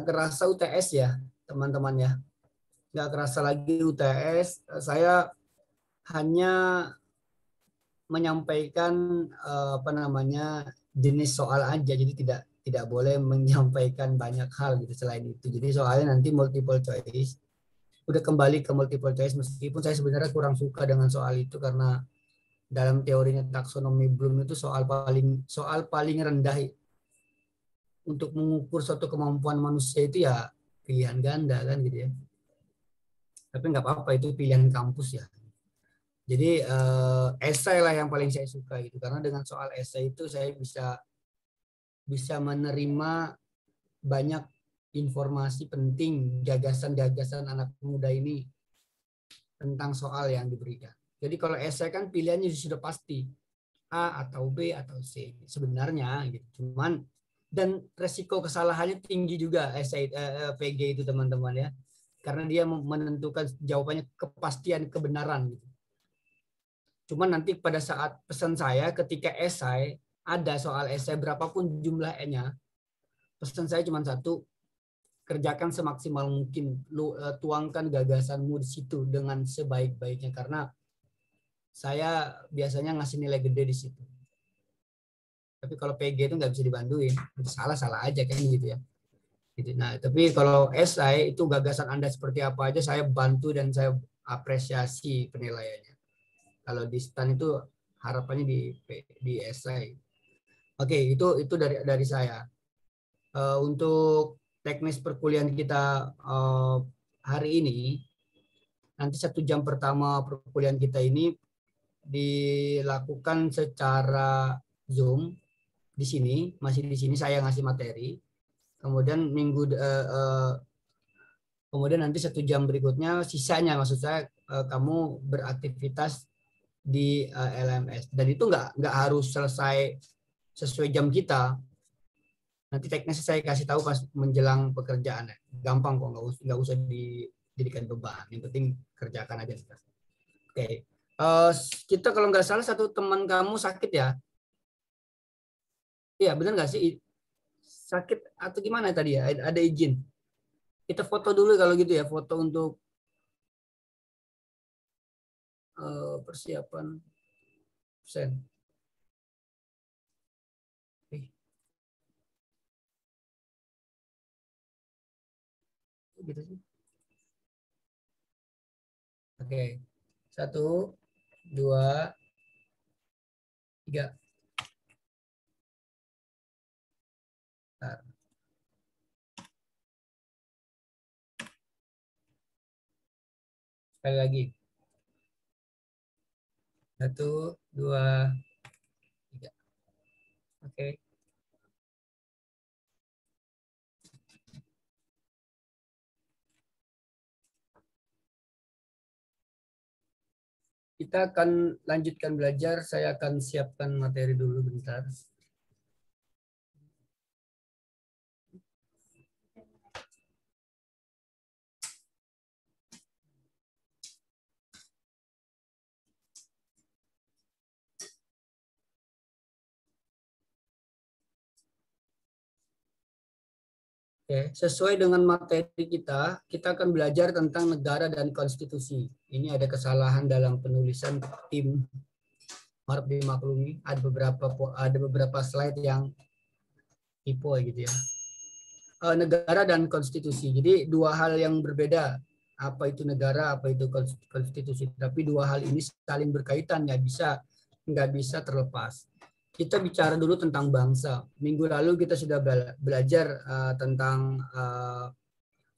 kerasa UTS ya teman-teman ya, nggak kerasa lagi UTS. Saya hanya menyampaikan jenis soal aja, jadi tidak boleh menyampaikan banyak hal gitu selain itu. Jadi soalnya nanti multiple choice, udah kembali ke multiple choice, meskipun saya sebenarnya kurang suka dengan soal itu karena dalam teorinya taksonomi Bloom itu soal paling rendah untuk mengukur suatu kemampuan manusia itu ya pilihan ganda kan gitu ya. Tapi nggak apa-apa, itu pilihan kampus ya. Jadi esai lah yang paling saya suka itu, karena dengan soal esai itu saya bisa menerima banyak informasi penting, gagasan-gagasan anak muda ini tentang soal yang diberikan. Jadi kalau esai kan pilihannya sudah pasti A atau B atau C sebenarnya gitu. Cuman dan resiko kesalahannya tinggi juga esai PG itu teman-teman ya. Karena dia menentukan jawabannya kepastian kebenaran gitu. Cuman nanti pada saat pesan saya ketika esai, ada soal esai berapapun jumlahnya, pesan saya cuma satu, kerjakan semaksimal mungkin, tuangkan gagasanmu di situ dengan sebaik-baiknya, karena saya biasanya ngasih nilai gede di situ. Tapi kalau PG itu nggak bisa dibantuin, salah aja kan gitu ya. Gitu. Nah, tapi kalau esai itu gagasan Anda seperti apa aja saya bantu dan saya apresiasi penilaiannya. Kalau di STAN itu harapannya di esai. Oke, itu dari saya. Untuk teknis perkuliahan kita hari ini, nanti 1 jam pertama perkuliahan kita ini dilakukan secara Zoom. Masih di sini saya ngasih materi. Kemudian kemudian nanti 1 jam berikutnya sisanya, maksud saya kamu beraktivitas di LMS, dan itu nggak harus selesai sesuai jam kita. Nanti teknisnya saya kasih tahu pas menjelang pekerjaan. Gampang kok, nggak usah dijadikan beban. Yang penting kerjakan aja. Oke. Kita kalau nggak salah satu teman kamu sakit ya? Iya, benar nggak sih? Sakit atau gimana tadi ya? Ada izin. Kita foto dulu kalau gitu ya, foto untuk persiapan sen. Gitu sih. Oke. 1, 2, 3. Bentar. Sekali lagi. 1, 2, 3. Oke. Kita akan lanjutkan belajar. Saya akan siapkan materi dulu bentar. Oke, sesuai dengan materi kita akan belajar tentang negara dan konstitusi. Ini ada kesalahan dalam penulisan tim, harap dimaklumi. Ada beberapa slide yang typo gitu ya. Negara dan konstitusi. Jadi dua hal yang berbeda. Apa itu negara, apa itu konstitusi. Tapi dua hal ini saling berkaitan, nggak bisa terlepas. Kita bicara dulu tentang bangsa. Minggu lalu kita sudah belajar tentang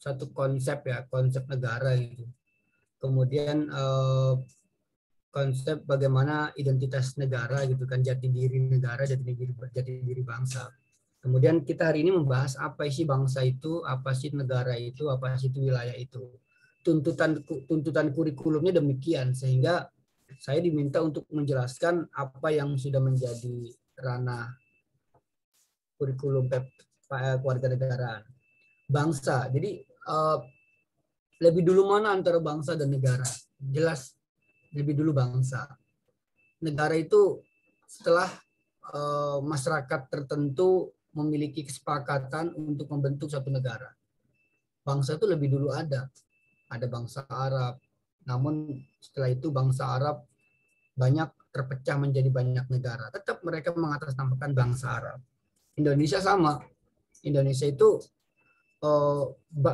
satu konsep ya, konsep negara gitu. Kemudian konsep bagaimana identitas negara gitu kan, jati diri negara, jati diri bangsa. Kemudian kita hari ini membahas apa sih bangsa itu, apa sih negara itu, apa sih itu wilayah itu. Tuntutan kurikulumnya demikian, sehingga saya diminta untuk menjelaskan apa yang sudah menjadi ranah kurikulum kewarganegaraan. Bangsa. Jadi lebih dulu mana antara bangsa dan negara? Jelas lebih dulu bangsa. Negara itu setelah masyarakat tertentu memiliki kesepakatan untuk membentuk satu negara. bangsa itu lebih dulu ada bangsa Arab. Namun setelah itu bangsa Arab banyak terpecah menjadi banyak negara. Tetap mereka mengatasnamakan bangsa Arab. Indonesia sama. Indonesia itu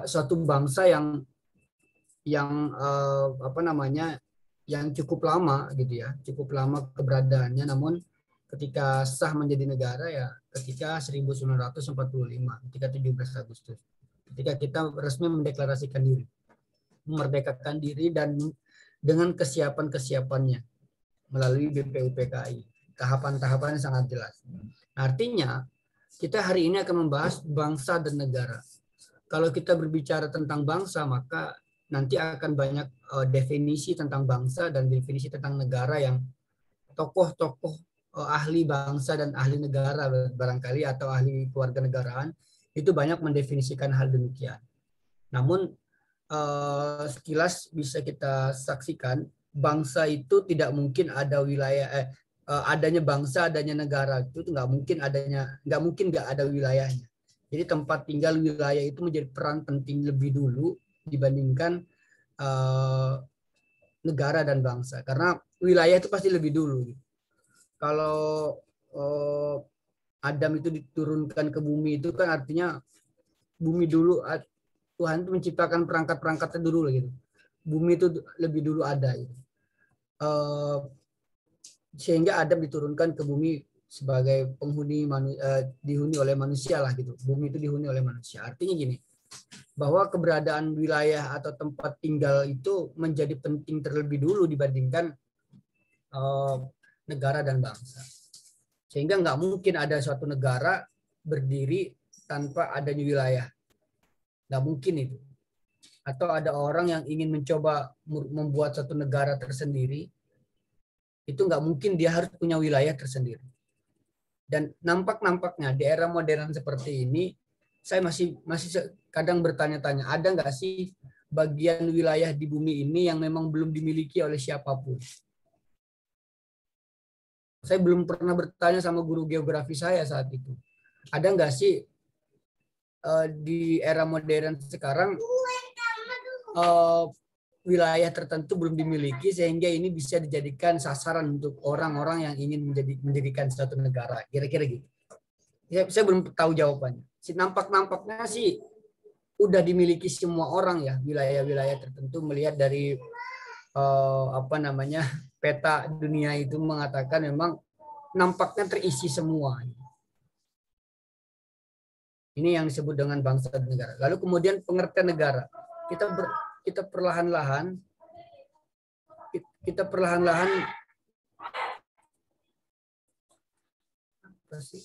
suatu bangsa yang apa namanya, yang cukup lama gitu ya, cukup lama keberadaannya. Namun ketika sah menjadi negara ya ketika 1945, ketika 17 Agustus, ketika kita resmi mendeklarasikan diri, memerdekakan diri, dan dengan kesiapan-kesiapannya melalui BPUPKI. Tahapan-tahapannya sangat jelas. Artinya kita hari ini akan membahas bangsa dan negara. Kalau kita berbicara tentang bangsa, maka nanti akan banyak definisi tentang bangsa dan definisi tentang negara yang tokoh-tokoh ahli bangsa dan ahli negara barangkali atau ahli kewarganegaraan itu banyak mendefinisikan hal demikian. Namun sekilas bisa kita saksikan bangsa itu tidak mungkin ada wilayah adanya bangsa adanya negara itu nggak mungkin nggak ada wilayahnya. Jadi tempat tinggal wilayah itu menjadi peran penting lebih dulu dibandingkan negara dan bangsa, karena wilayah itu pasti lebih dulu. Kalau Adam itu diturunkan ke bumi itu kan artinya bumi dulu, Tuhan itu menciptakan perangkat-perangkatnya dulu gitu. Bumi itu lebih dulu ada gitu. Sehingga Adam diturunkan ke bumi sebagai penghuni dihuni oleh manusia lah gitu. Bumi itu dihuni oleh manusia. Artinya gini, bahwa keberadaan wilayah atau tempat tinggal itu menjadi penting terlebih dulu dibandingkan negara dan bangsa. Sehingga nggak mungkin ada suatu negara berdiri tanpa adanya wilayah. Nggak mungkin itu. Atau ada orang yang ingin mencoba membuat satu negara tersendiri, itu nggak mungkin dia harus punya wilayah tersendiri. Dan nampaknya di era modern seperti ini, saya masih kadang bertanya-tanya, ada nggak sih bagian wilayah di bumi ini yang memang belum dimiliki oleh siapapun? Saya belum pernah bertanya sama guru geografi saya saat itu. Ada nggak sih di era modern sekarang wilayah tertentu belum dimiliki sehingga ini bisa dijadikan sasaran untuk orang-orang yang ingin mendirikan suatu negara, kira-kira gitu. Saya belum tahu jawabannya. Nampaknya sih udah dimiliki semua orang ya, wilayah-wilayah tertentu, melihat dari peta dunia itu mengatakan memang nampaknya terisi semua. Ini yang disebut dengan bangsa dan negara. Lalu kemudian pengertian negara. Kita perlahan-lahan apa sih?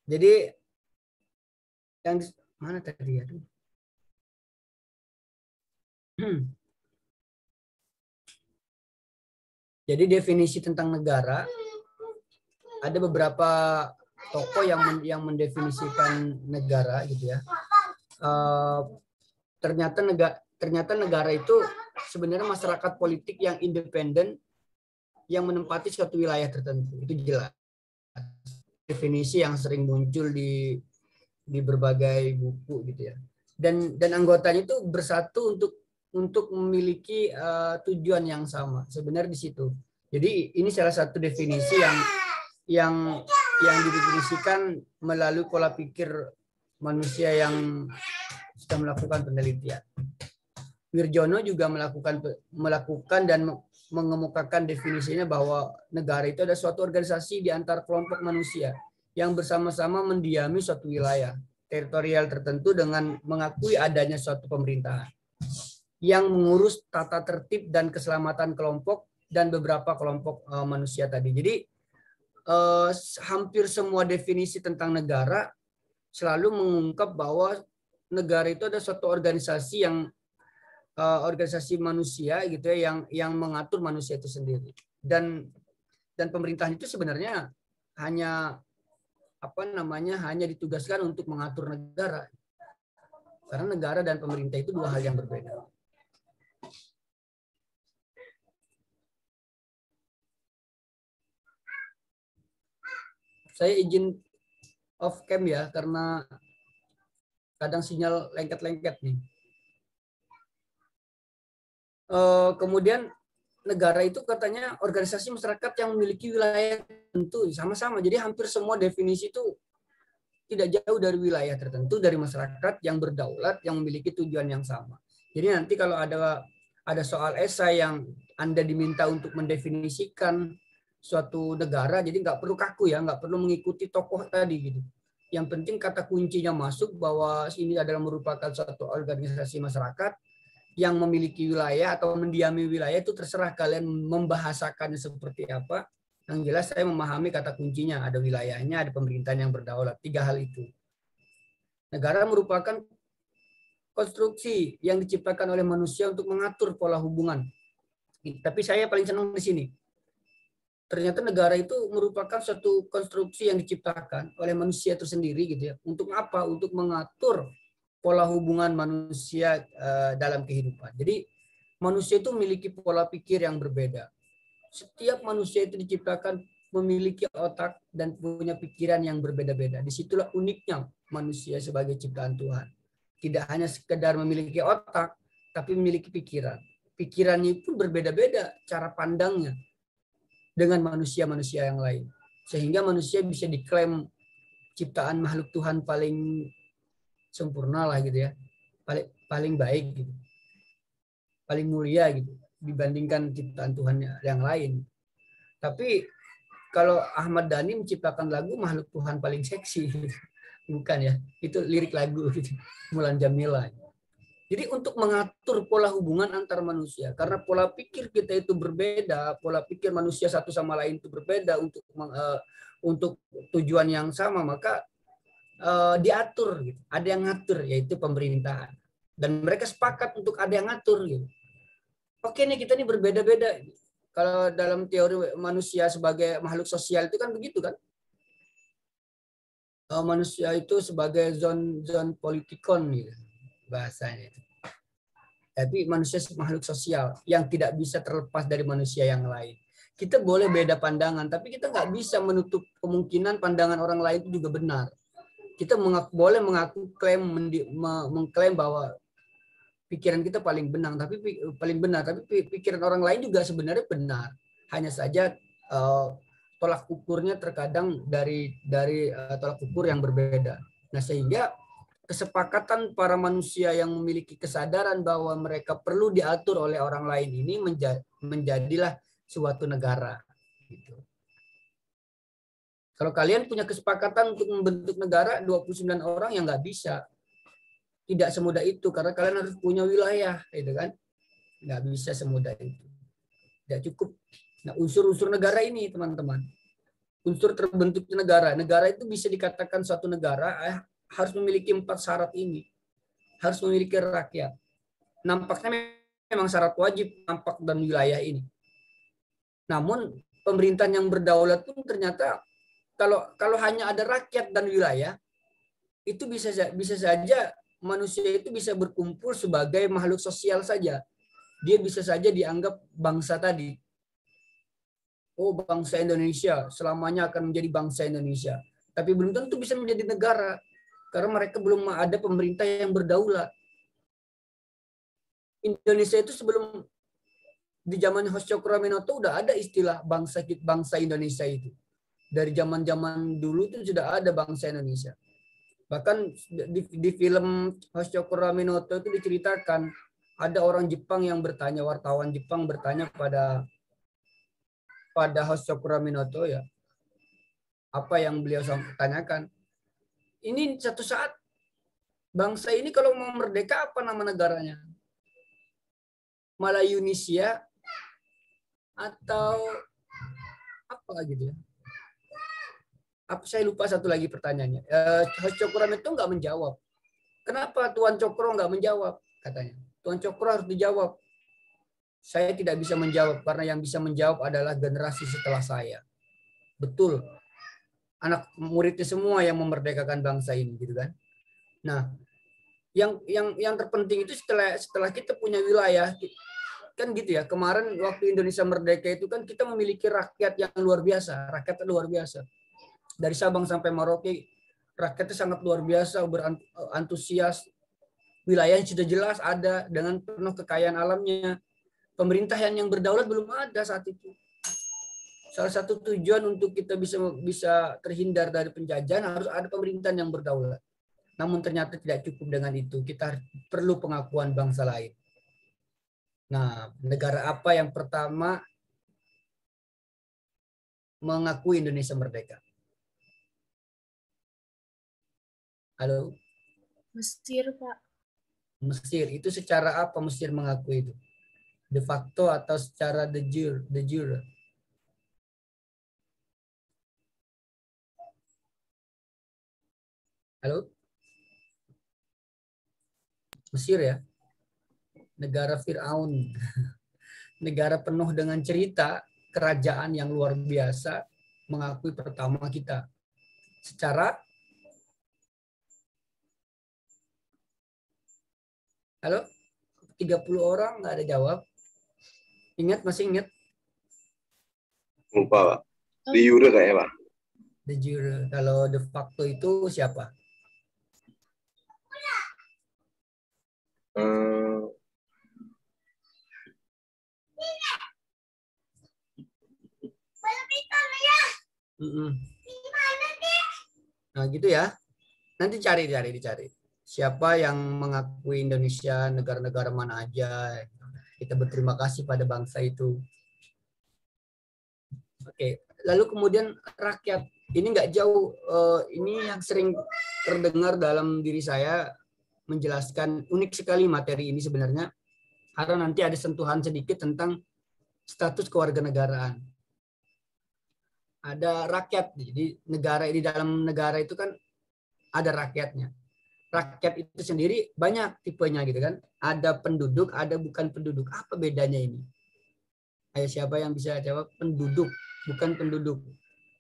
Jadi yang mana tadi ya? Jadi definisi tentang negara, ada beberapa tokoh yang mendefinisikan negara gitu ya. Ternyata negara itu sebenarnya masyarakat politik yang independen yang menempati suatu wilayah tertentu. Itu jelas. Definisi yang sering muncul di berbagai buku gitu ya. Dan anggotanya itu bersatu untuk memiliki tujuan yang sama. Sebenarnya di situ. Jadi ini salah satu definisi yang didefinisikan melalui pola pikir manusia yang sudah melakukan penelitian. Wirjono juga melakukan dan mengemukakan definisinya bahwa negara itu ada suatu organisasi di antar kelompok manusia yang bersama-sama mendiami suatu wilayah teritorial tertentu dengan mengakui adanya suatu pemerintahan yang mengurus tata tertib dan keselamatan kelompok dan beberapa kelompok manusia tadi. Jadi hampir semua definisi tentang negara selalu mengungkap bahwa negara itu ada suatu organisasi organisasi manusia gitu ya yang mengatur manusia itu sendiri, dan pemerintahan itu sebenarnya hanya hanya ditugaskan untuk mengatur negara. Karena negara dan pemerintah itu dua hal yang berbeda. Saya izin off cam ya, karena kadang sinyal lengket-lengket nih. Kemudian negara itu katanya organisasi masyarakat yang memiliki wilayah tertentu, sama-sama. Jadi hampir semua definisi itu tidak jauh dari wilayah tertentu, dari masyarakat yang berdaulat, yang memiliki tujuan yang sama. Jadi nanti kalau ada soal esai yang Anda diminta untuk mendefinisikan suatu negara, jadi nggak perlu kaku ya, nggak perlu mengikuti tokoh tadi gitu. Yang penting kata kuncinya masuk bahwa ini adalah merupakan suatu organisasi masyarakat yang memiliki wilayah atau mendiami wilayah, itu terserah kalian membahasakannya seperti apa. Yang jelas saya memahami kata kuncinya, ada wilayahnya, ada pemerintahan yang berdaulat. 3 hal itu. Negara merupakan konstruksi yang diciptakan oleh manusia untuk mengatur pola hubungan. Tapi saya paling senang di sini. Ternyata negara itu merupakan suatu konstruksi yang diciptakan oleh manusia itu sendiri gitu ya. Untuk apa? Untuk mengatur pola hubungan manusia dalam kehidupan. Jadi manusia itu memiliki pola pikir yang berbeda. Setiap manusia itu diciptakan memiliki otak dan punya pikiran yang berbeda-beda. Disitulah uniknya manusia sebagai ciptaan Tuhan. Tidak hanya sekedar memiliki otak, tapi memiliki pikiran. Pikirannya pun berbeda-beda cara pandangnya dengan manusia-manusia yang lain. Sehingga manusia bisa diklaim ciptaan makhluk Tuhan paling sempurna lah gitu ya. Paling baik gitu. Paling mulia gitu dibandingkan ciptaan Tuhan yang lain. Tapi kalau Ahmad Dhani menciptakan lagu makhluk Tuhan paling seksi, bukan ya? Itu lirik lagu gitu. Mulan Jamila. Jadi untuk mengatur pola hubungan antar manusia, karena pola pikir kita itu berbeda, pola pikir manusia satu sama lain itu berbeda untuk tujuan yang sama, maka diatur gitu. Ada yang ngatur, yaitu pemerintahan. Dan mereka sepakat untuk ada yang ngatur gitu. Oke nih, kita nih berbeda-beda. Kalau dalam teori manusia sebagai makhluk sosial itu kan begitu kan? Manusia itu sebagai zon politikon gitu bahasanya itu. Tapi manusia makhluk sosial yang tidak bisa terlepas dari manusia yang lain. Kita boleh beda pandangan, tapi kita nggak bisa menutup kemungkinan pandangan orang lain itu juga benar. Kita boleh mengaku mengklaim bahwa pikiran kita paling benar, tapi pikiran orang lain juga sebenarnya benar. Hanya saja tolak ukurnya terkadang dari tolak ukur yang berbeda. Nah, sehingga kesepakatan para manusia yang memiliki kesadaran bahwa mereka perlu diatur oleh orang lain ini menjadilah suatu negara. Gitu. Kalau kalian punya kesepakatan untuk membentuk negara 29 orang, yang nggak bisa. Tidak semudah itu, karena kalian harus punya wilayah, gitu kan? Nggak bisa semudah itu. Tidak cukup. Nah, unsur-unsur negara ini, teman-teman. Unsur terbentuknya negara. Negara itu bisa dikatakan suatu negara harus memiliki 4 syarat ini. Harus memiliki rakyat. Nampaknya memang syarat wajib nampak dan wilayah ini. Namun pemerintahan yang berdaulat pun ternyata kalau hanya ada rakyat dan wilayah, itu bisa saja manusia itu bisa berkumpul sebagai makhluk sosial saja. Dia bisa saja dianggap bangsa tadi. Oh, bangsa Indonesia selamanya akan menjadi bangsa Indonesia. Tapi belum tentu bisa menjadi negara. Karena mereka belum ada pemerintah yang berdaulat. Indonesia itu sebelum di zaman Hoscokroaminoto udah ada istilah bangsa Indonesia itu. Dari zaman-zaman dulu itu sudah ada bangsa Indonesia. Bahkan di film Hoscokroaminoto itu diceritakan ada orang Jepang yang bertanya, wartawan Jepang bertanya pada Hoscokroaminoto ya, apa yang beliau tanyakan. Ini satu saat bangsa ini kalau mau merdeka apa nama negaranya? Malayunesia atau apa gitu ya? Saya lupa satu lagi pertanyaannya. Hoscokroaminoto nggak menjawab. Kenapa Tuan Cokro nggak menjawab? Katanya. Tuan Cokro harus dijawab. Saya tidak bisa menjawab karena yang bisa menjawab adalah generasi setelah saya. Betul. Anak muridnya semua yang memerdekakan bangsa ini, gitu kan? Nah, yang terpenting itu setelah kita punya wilayah, kan gitu ya. Kemarin waktu Indonesia merdeka itu kan kita memiliki rakyat yang luar biasa, rakyat luar biasa. Dari Sabang sampai Merauke, rakyatnya sangat luar biasa, berantusias. Wilayah yang sudah jelas ada dengan penuh kekayaan alamnya. Pemerintahan yang berdaulat belum ada saat itu. Salah satu tujuan untuk kita bisa terhindar dari penjajahan harus ada pemerintahan yang berdaulat. Namun ternyata tidak cukup dengan itu. Kita perlu pengakuan bangsa lain. Nah, negara apa yang pertama mengakui Indonesia merdeka? Halo? Mesir, Pak. Mesir. Itu secara apa Mesir mengakui itu? De facto atau secara de jure? De jure. Halo? Mesir ya? Negara Fir'aun. Negara penuh dengan cerita, kerajaan yang luar biasa, mengakui pertama kita. Secara, halo? 30 orang nggak ada jawab. Ingat, masih ingat? Lupa, Pak. De jure kayaknya, Pak. De jure. Kalau de facto itu siapa? Nah gitu ya. Nanti dicari. Siapa yang mengakui Indonesia, negara-negara mana aja. Kita berterima kasih pada bangsa itu. Oke. Lalu kemudian rakyat. Ini nggak jauh. Ini yang sering terdengar dalam diri saya menjelaskan. Unik sekali materi ini sebenarnya. Karena nanti ada sentuhan sedikit tentang status kewarganegaraan. Ada rakyat, jadi negara di dalam negara itu kan ada rakyatnya. Rakyat itu sendiri banyak tipenya gitu kan. Ada penduduk, ada bukan penduduk. Apa bedanya ini? Ayo siapa yang bisa jawab? Penduduk, bukan penduduk.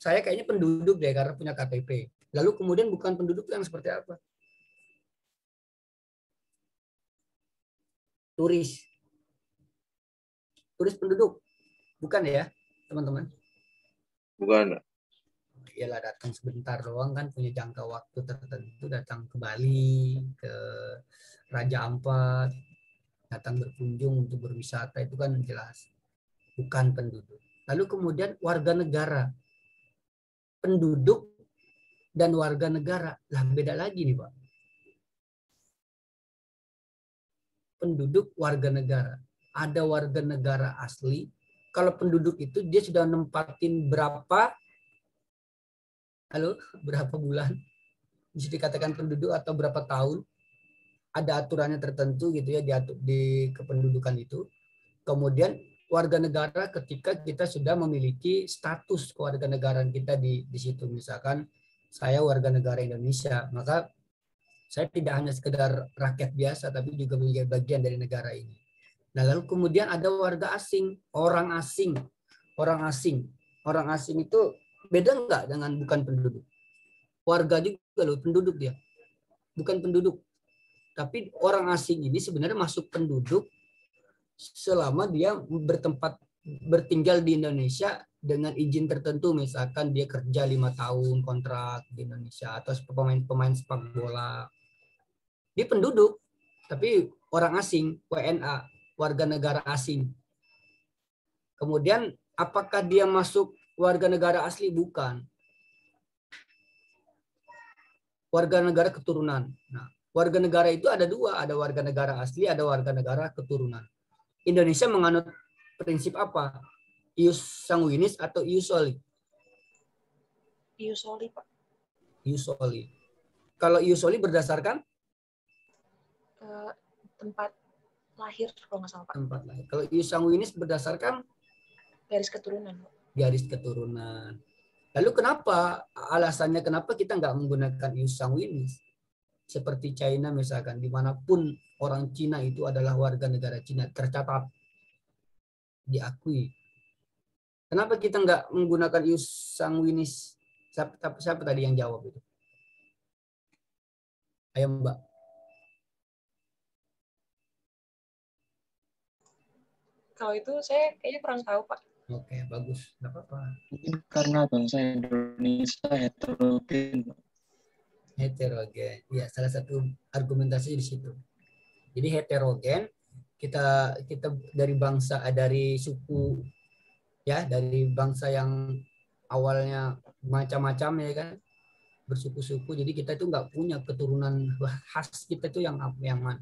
Saya kayaknya penduduk deh karena punya KTP. Lalu kemudian bukan penduduk yang seperti apa? Turis. Turis penduduk. Bukan ya, teman-teman? Bukan. Iyalah datang sebentar doang kan, punya jangka waktu tertentu, datang ke Bali, ke Raja Ampat, datang berkunjung untuk berwisata, itu kan jelas bukan penduduk. Lalu kemudian warga negara, penduduk dan warga negara, lah beda lagi nih Pak. Penduduk, warga negara, ada warga negara asli. Kalau penduduk itu dia sudah nempatin berapa bulan bisa dikatakan penduduk atau berapa tahun, ada aturannya tertentu gitu ya di kependudukan itu. Kemudian warga negara ketika kita sudah memiliki status kewarganegaraan kita di situ, misalkan saya warga negara Indonesia, maka saya tidak hanya sekedar rakyat biasa tapi juga menjadi bagian dari negara ini. Nah, lalu kemudian ada warga asing, orang asing. Orang asing itu beda enggak dengan bukan penduduk? Warga juga loh, penduduk dia. Bukan penduduk. Tapi orang asing ini sebenarnya masuk penduduk selama dia bertinggal di Indonesia dengan izin tertentu, misalkan dia kerja 5 tahun kontrak di Indonesia atau pemain sepak bola. Dia penduduk, tapi orang asing, WNA, warga negara asing. Kemudian apakah dia masuk warga negara asli? Bukan. Warga negara keturunan. Nah, warga negara itu ada dua, ada warga negara asli, ada warga negara keturunan. Indonesia menganut prinsip apa? Ius sanguinis atau ius soli? Ius soli, Pak. Ius soli. Kalau ius soli berdasarkan tempat lahir kalau nggak salah, Pak. Tempat lahir. Kalau ius sanguinis berdasarkan garis keturunan, Pak. Garis keturunan. Lalu kenapa alasannya kenapa kita nggak menggunakan ius sanguinis? Seperti China misalkan, dimanapun orang Cina itu adalah warga negara Cina, tercatat, diakui. Kenapa kita nggak menggunakan ius sanguinis? Siapa tadi yang jawab itu? Ayo Mbak. Kalau itu saya kayaknya kurang tahu, Pak. Oke, bagus. Nggak apa-apa. Mungkin karena bangsa Indonesia heterogen. Heterogen. Ya, salah satu argumentasi di situ. Jadi heterogen, kita dari bangsa, dari suku, ya, dari bangsa yang awalnya macam-macam ya kan, bersuku-suku. Jadi kita itu nggak punya keturunan khas kita itu yang mana.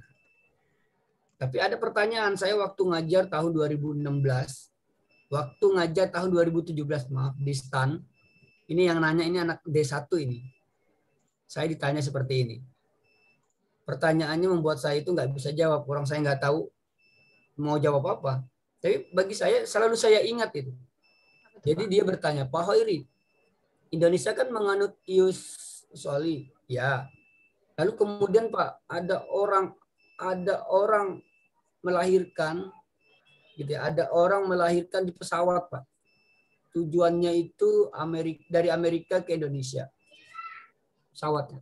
Tapi ada pertanyaan, saya waktu ngajar tahun 2016, waktu ngajar tahun 2017, maaf, di STAN, ini yang nanya ini anak D1 ini. Saya ditanya seperti ini. Pertanyaannya membuat saya itu nggak bisa jawab. Orang saya nggak tahu mau jawab apa. Tapi bagi saya, selalu saya ingat itu. Jadi dia bertanya, Pak Hoiri, Indonesia kan menganut ius soli. Ya. Lalu kemudian Pak, ada orang melahirkan, gitu ya, ada orang melahirkan di pesawat Pak. Tujuannya itu dari Amerika ke Indonesia. Pesawatnya.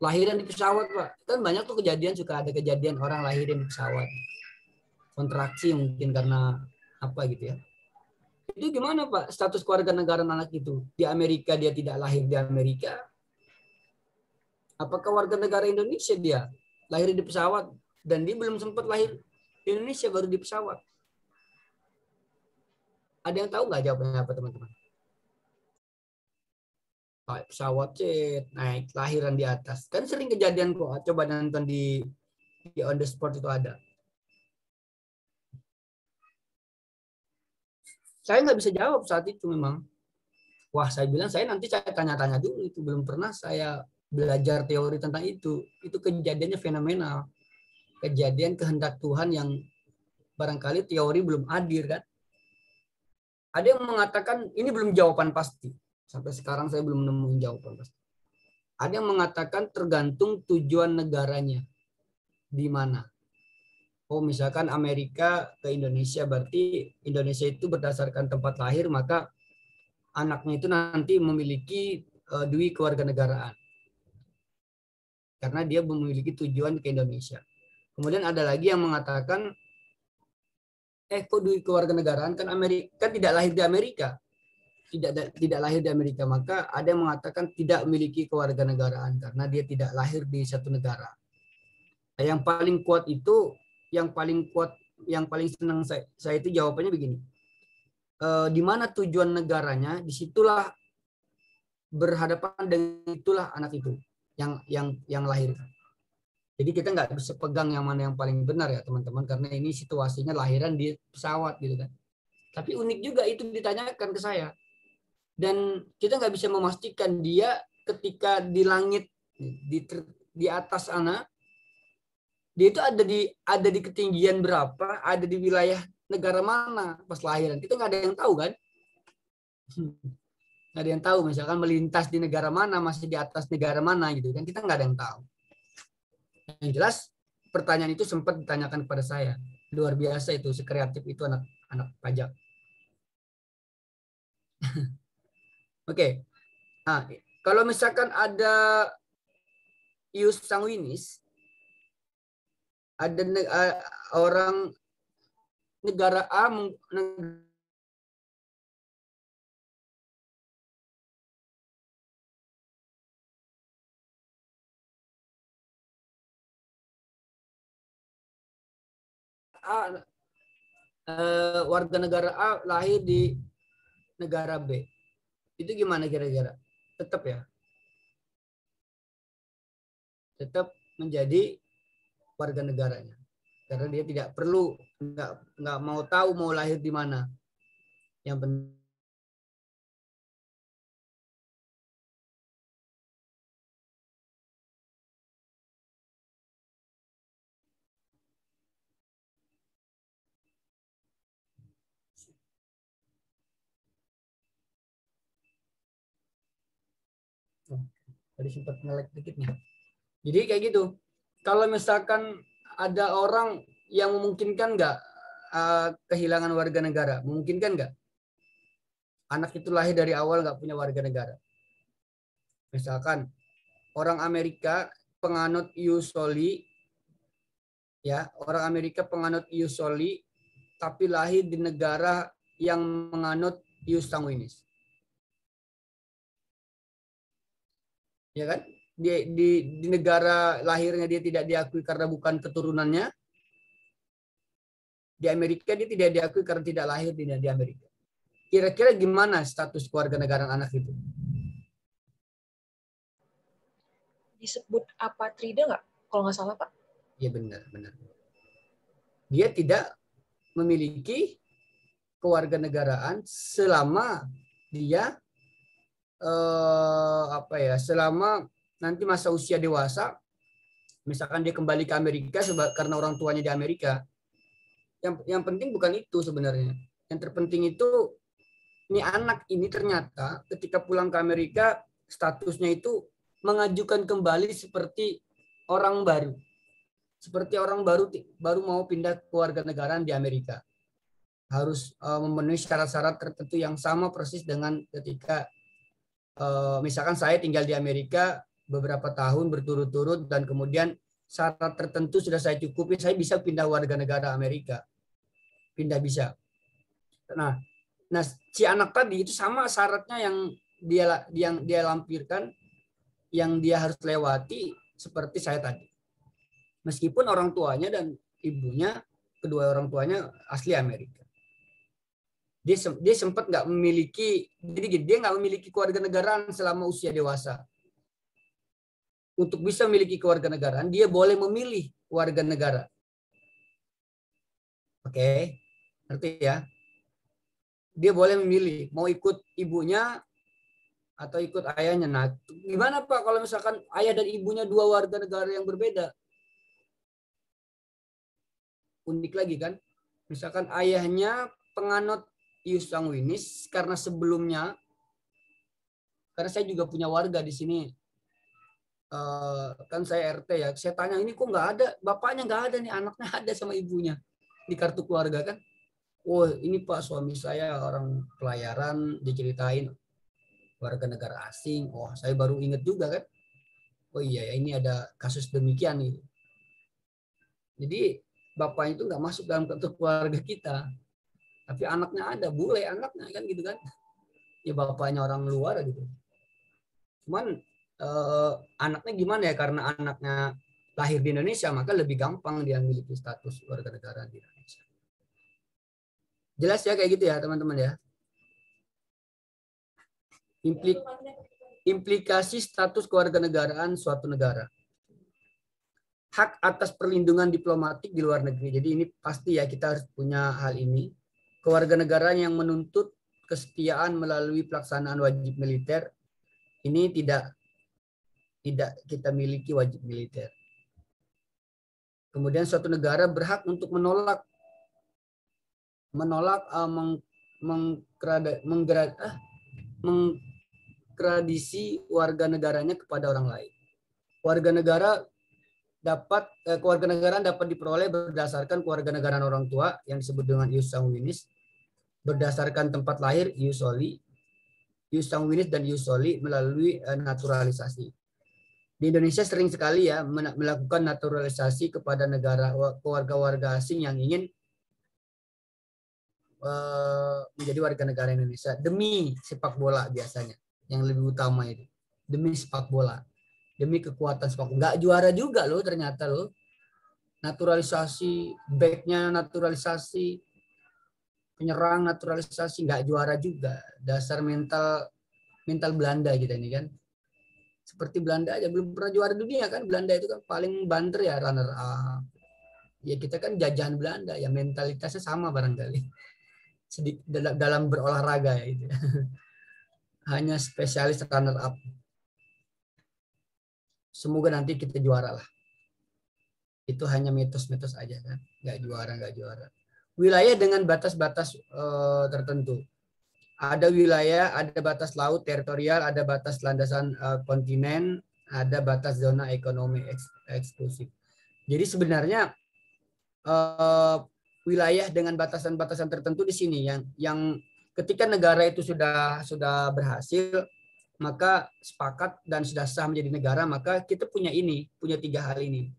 Lahiran di pesawat Pak. Kan banyak tuh kejadian, suka ada kejadian orang lahirin di pesawat. Kontraksi mungkin karena apa gitu ya. Itu gimana Pak status keluarga negara anak itu? Di Amerika dia tidak lahir di Amerika. Apakah warga negara Indonesia dia? Lahir di pesawat. Dan dia belum sempat lahir di Indonesia, baru di pesawat. Ada yang tahu nggak jawabannya apa teman-teman? Pesawat naik lahiran di atas. Kan sering kejadian kok. Coba nonton di On The Spot itu ada. Saya nggak bisa jawab saat itu memang. Wah, saya bilang saya nanti saya tanya-tanya dulu. Itu belum pernah saya belajar teori tentang itu. Itu kejadiannya fenomenal. Kejadian kehendak Tuhan yang barangkali teori belum hadir kan. Ada yang mengatakan ini belum jawaban pasti. Sampai sekarang saya belum menemukan jawaban pasti. Ada yang mengatakan tergantung tujuan negaranya. Di mana? Oh, misalkan Amerika ke Indonesia, berarti Indonesia itu berdasarkan tempat lahir, maka anaknya itu nanti memiliki dui kewarganegaraan. Karena dia memiliki tujuan ke Indonesia. Kemudian ada lagi yang mengatakan, kok dui kewarganegaraan kan Amerika kan tidak lahir di Amerika. Tidak lahir di Amerika, maka ada yang mengatakan tidak memiliki kewarganegaraan karena dia tidak lahir di satu negara. Nah, yang paling kuat itu, yang paling senang saya itu jawabannya begini. Di mana tujuan negaranya, disitulah berhadapan dengan itulah anak itu yang lahir. Jadi kita nggak bisa pegang yang mana yang paling benar ya teman-teman, karena ini situasinya lahiran di pesawat gitu kan. Tapi unik juga itu ditanyakan ke saya. Dan kita nggak bisa memastikan dia ketika di langit di atas sana, dia itu ada di ketinggian berapa, ada di wilayah negara mana pas lahiran. Kita nggak ada yang tahu kan. Nggak ada yang tahu, misalkan melintas di negara mana, masih di atas negara mana gitu kan, kita nggak ada yang tahu. Yang jelas pertanyaan itu sempat ditanyakan kepada saya. Luar biasa itu, sekreatif itu anak pajak. Oke. Nah, kalau misalkan ada ius sanguinis, ada orang negara A warga negara A lahir di negara B. Itu gimana kira-kira? Tetap ya? Tetap menjadi warga negaranya. Karena dia tidak perlu, nggak mau tahu mau lahir di mana. Yang penting tadi sempat nge-lag dikit nih. Jadi kayak gitu. Kalau misalkan ada orang yang memungkinkan nggak kehilangan warga negara, memungkinkan nggak? Anak itu lahir dari awal nggak punya warga negara. Misalkan orang Amerika penganut ius soli, ya, orang Amerika penganut ius soli, tapi lahir di negara yang menganut ius sanguinis. Ya kan? Di negara lahirnya dia tidak diakui karena bukan keturunannya. Di Amerika dia tidak diakui karena tidak lahir di Amerika. Kira-kira gimana status kewarganegaraan anak itu? Disebut apatrida nggak? Kalau nggak salah, Pak. Iya benar. Dia tidak memiliki kewarganegaraan selama dia selama nanti masa usia dewasa, misalkan dia kembali ke Amerika karena orang tuanya di Amerika. Yang penting bukan itu sebenarnya. Yang terpenting itu ini anak ini ternyata ketika pulang ke Amerika statusnya itu mengajukan kembali seperti orang baru. Seperti orang baru mau pindah kewarganegaraan di Amerika. Harus memenuhi syarat-syarat tertentu yang sama persis dengan ketika misalkan saya tinggal di Amerika beberapa tahun berturut-turut dan kemudian syarat tertentu sudah saya cukupi, saya bisa pindah warga negara Amerika. Pindah bisa. Nah, si anak tadi itu sama syaratnya yang dia lampirkan, yang dia harus lewati seperti saya tadi. Meskipun orang tuanya dan ibunya, kedua orang tuanya asli Amerika. Dia sempat nggak memiliki, jadi dia nggak memiliki kewarganegaraan selama usia dewasa. Untuk bisa memiliki kewarganegaraan, dia boleh memilih warga negara. Oke, ngerti ya? Dia boleh memilih mau ikut ibunya atau ikut ayahnya. Nah, gimana Pak kalau misalkan ayah dan ibunya dua warga negara yang berbeda? Unik lagi kan? Misalkan ayahnya penganut ius sanguinis karena sebelumnya, karena saya juga punya warga di sini, kan saya RT ya, saya tanya ini kok nggak ada, bapaknya nggak ada nih, anaknya ada sama ibunya di kartu keluarga kan. Oh ini Pak suami saya orang pelayaran, diceritain warga negara asing. Oh saya baru ingat juga kan. Oh iya ya ini ada kasus demikian gitu. Jadi bapaknya itu nggak masuk dalam kartu keluarga kita, tapi anaknya ada, bule anaknya kan gitu kan. Ya bapaknya orang luar gitu. Cuman anaknya gimana ya, karena anaknya lahir di Indonesia maka lebih gampang dia memiliki status warga negara di Indonesia. Jelas ya kayak gitu ya teman-teman ya. Implikasi status kewarganegaraan suatu negara. Hak atas perlindungan diplomatik di luar negeri. Jadi ini pasti ya kita harus punya hal ini. Kewarganegaraan yang menuntut kesetiaan melalui pelaksanaan wajib militer. Ini tidak kita miliki wajib militer. Kemudian suatu negara berhak untuk menolak mengkredisi warga negaranya kepada orang lain. Kewarganegaraan dapat diperoleh berdasarkan kewarganegaraan orang tua yang disebut dengan ius sanguinis, berdasarkan tempat lahir ius soli, ius sanguinis dan ius soli melalui naturalisasi. Di Indonesia sering sekali ya melakukan naturalisasi kepada warga-warga asing yang ingin menjadi warga negara Indonesia demi sepak bola biasanya, yang lebih utama itu demi sepak bola, demi kekuatan sepak bola. Nggak juara juga loh ternyata loh, naturalisasi, backnya naturalisasi, penyerang naturalisasi, nggak juara juga. Dasar mental Belanda kita ini kan, seperti Belanda aja belum pernah juara dunia kan. Belanda itu kan paling banter ya, runner up ya. Kita kan jajahan Belanda ya, mentalitasnya sama barangkali sedikit dalam berolahraga ya itu. Hanya spesialis runner up. Semoga nanti kita juara lah. Itu hanya mitos-mitos aja kan. Nggak juara. Wilayah dengan batas-batas tertentu. Ada wilayah, ada batas laut teritorial, ada batas landasan kontinen, ada batas zona ekonomi eksklusif. Jadi sebenarnya wilayah dengan batasan-batasan tertentu di sini yang ketika negara itu sudah berhasil, maka sepakat dan sudah sah menjadi negara, maka kita punya 3 hal ini.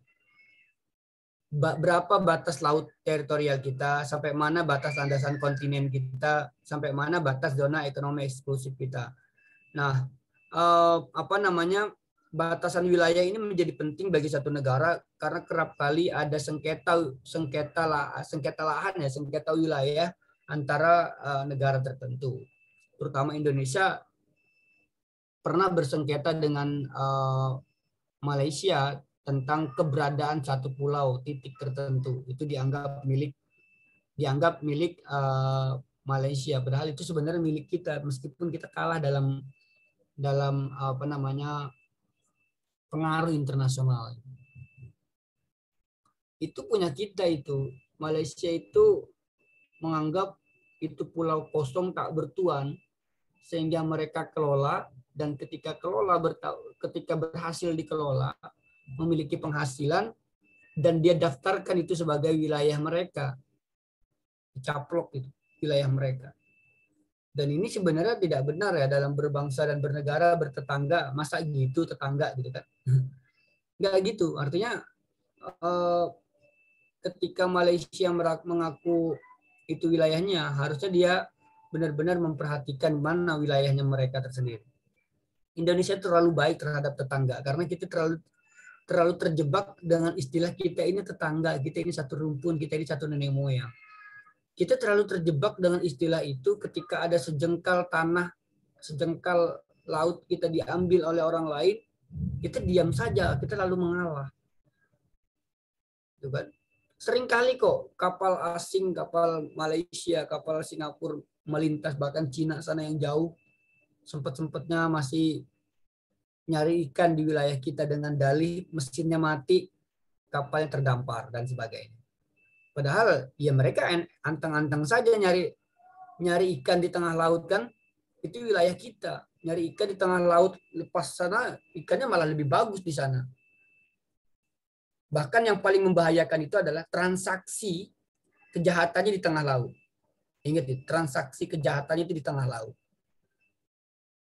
berapa batas laut teritorial kita, sampai mana batas landasan kontinen kita, sampai mana batas zona ekonomi eksklusif kita. Nah, apa namanya, batasan wilayah ini menjadi penting bagi satu negara karena kerap kali ada sengketa lahan ya, sengketa wilayah antara negara tertentu. Terutama Indonesia pernah bersengketa dengan Malaysia tentang keberadaan satu pulau titik tertentu. Itu dianggap milik Malaysia, padahal itu sebenarnya milik kita meskipun kita kalah dalam apa namanya pengaruh internasional. Itu punya kita itu. Malaysia itu menganggap itu pulau kosong tak bertuan sehingga mereka kelola, dan ketika berhasil dikelola memiliki penghasilan dan dia daftarkan itu sebagai wilayah mereka, dicaplok itu wilayah mereka. Dan ini sebenarnya tidak benar ya dalam berbangsa dan bernegara bertetangga. Masa gitu tetangga gitu kan? Nggak gitu. Artinya ketika Malaysia mengaku itu wilayahnya, harusnya dia benar-benar memperhatikan mana wilayahnya mereka tersendiri. Indonesia terlalu baik terhadap tetangga karena kita terlalu terjebak dengan istilah kita ini tetangga, kita ini satu rumpun, kita ini satu nenek moyang. Kita terlalu terjebak dengan istilah itu ketika ada sejengkal tanah, sejengkal laut kita diambil oleh orang lain, kita diam saja, kita lalu mengalah. Itu kan? Seringkali kok kapal asing, kapal Malaysia, kapal Singapura melintas bahkan Cina sana yang jauh, sempat-sempatnya masih nyari ikan di wilayah kita dengan dalih mesinnya mati, kapalnya terdampar dan sebagainya. Padahal ya mereka anteng-anteng saja nyari ikan di tengah laut kan, itu wilayah kita. Nyari ikan di tengah laut, lepas sana ikannya malah lebih bagus di sana. Bahkan yang paling membahayakan itu adalah transaksi kejahatannya di tengah laut. Ingat ya, transaksi kejahatannya itu di tengah laut.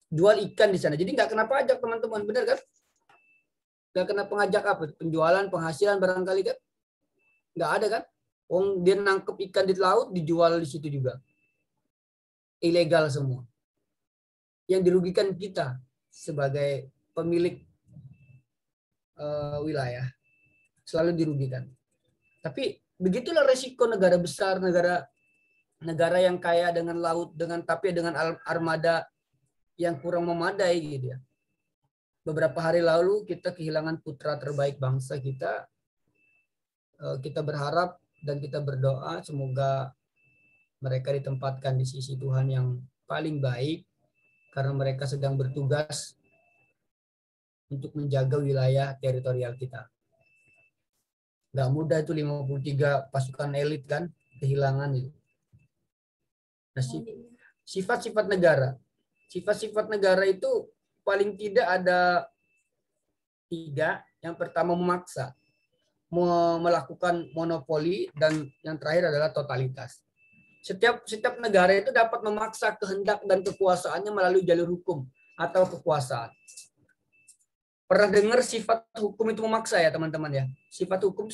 Jual ikan di sana. Jadi nggak kena pajak teman-teman, benar kan? Nggak kena pengajak apa? Penjualan, penghasilan barangkali kan? Nggak ada kan? Dia nangkep ikan di laut, dijual di situ juga. Ilegal semua. Yang dirugikan kita sebagai pemilik wilayah. Selalu dirugikan. Tapi begitulah resiko negara besar, negara yang kaya dengan laut, tapi dengan armada yang kurang memadai gitu ya. Beberapa hari lalu kita kehilangan putra terbaik bangsa kita. Kita berharap dan kita berdoa semoga mereka ditempatkan di sisi Tuhan yang paling baik karena mereka sedang bertugas untuk menjaga wilayah teritorial kita. Nggak mudah itu 53 pasukan elit kan, kehilangan itu. Nah, sifat-sifat negara. Sifat-sifat negara itu paling tidak ada 3. Yang pertama memaksa, melakukan monopoli, dan yang terakhir adalah totalitas. Setiap negara itu dapat memaksa kehendak dan kekuasaannya melalui jalur hukum atau kekuasaan. Pernah dengar sifat hukum itu memaksa ya teman-teman ya? Sifat hukum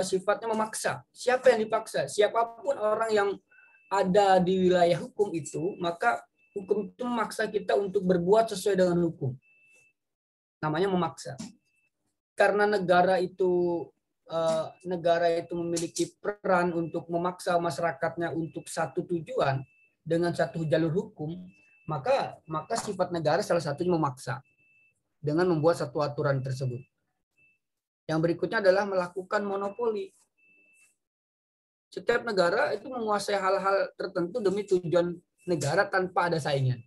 sifatnya memaksa. Siapa yang dipaksa? Siapapun orang yang ada di wilayah hukum itu, maka hukum itu memaksa kita untuk berbuat sesuai dengan hukum. Namanya memaksa. Karena negara itu memiliki peran untuk memaksa masyarakatnya untuk satu tujuan dengan satu jalur hukum, maka sifat negara salah satunya memaksa dengan membuat satu aturan tersebut. Yang berikutnya adalah melakukan monopoli. Setiap negara itu menguasai hal-hal tertentu demi tujuan negara tanpa ada saingan.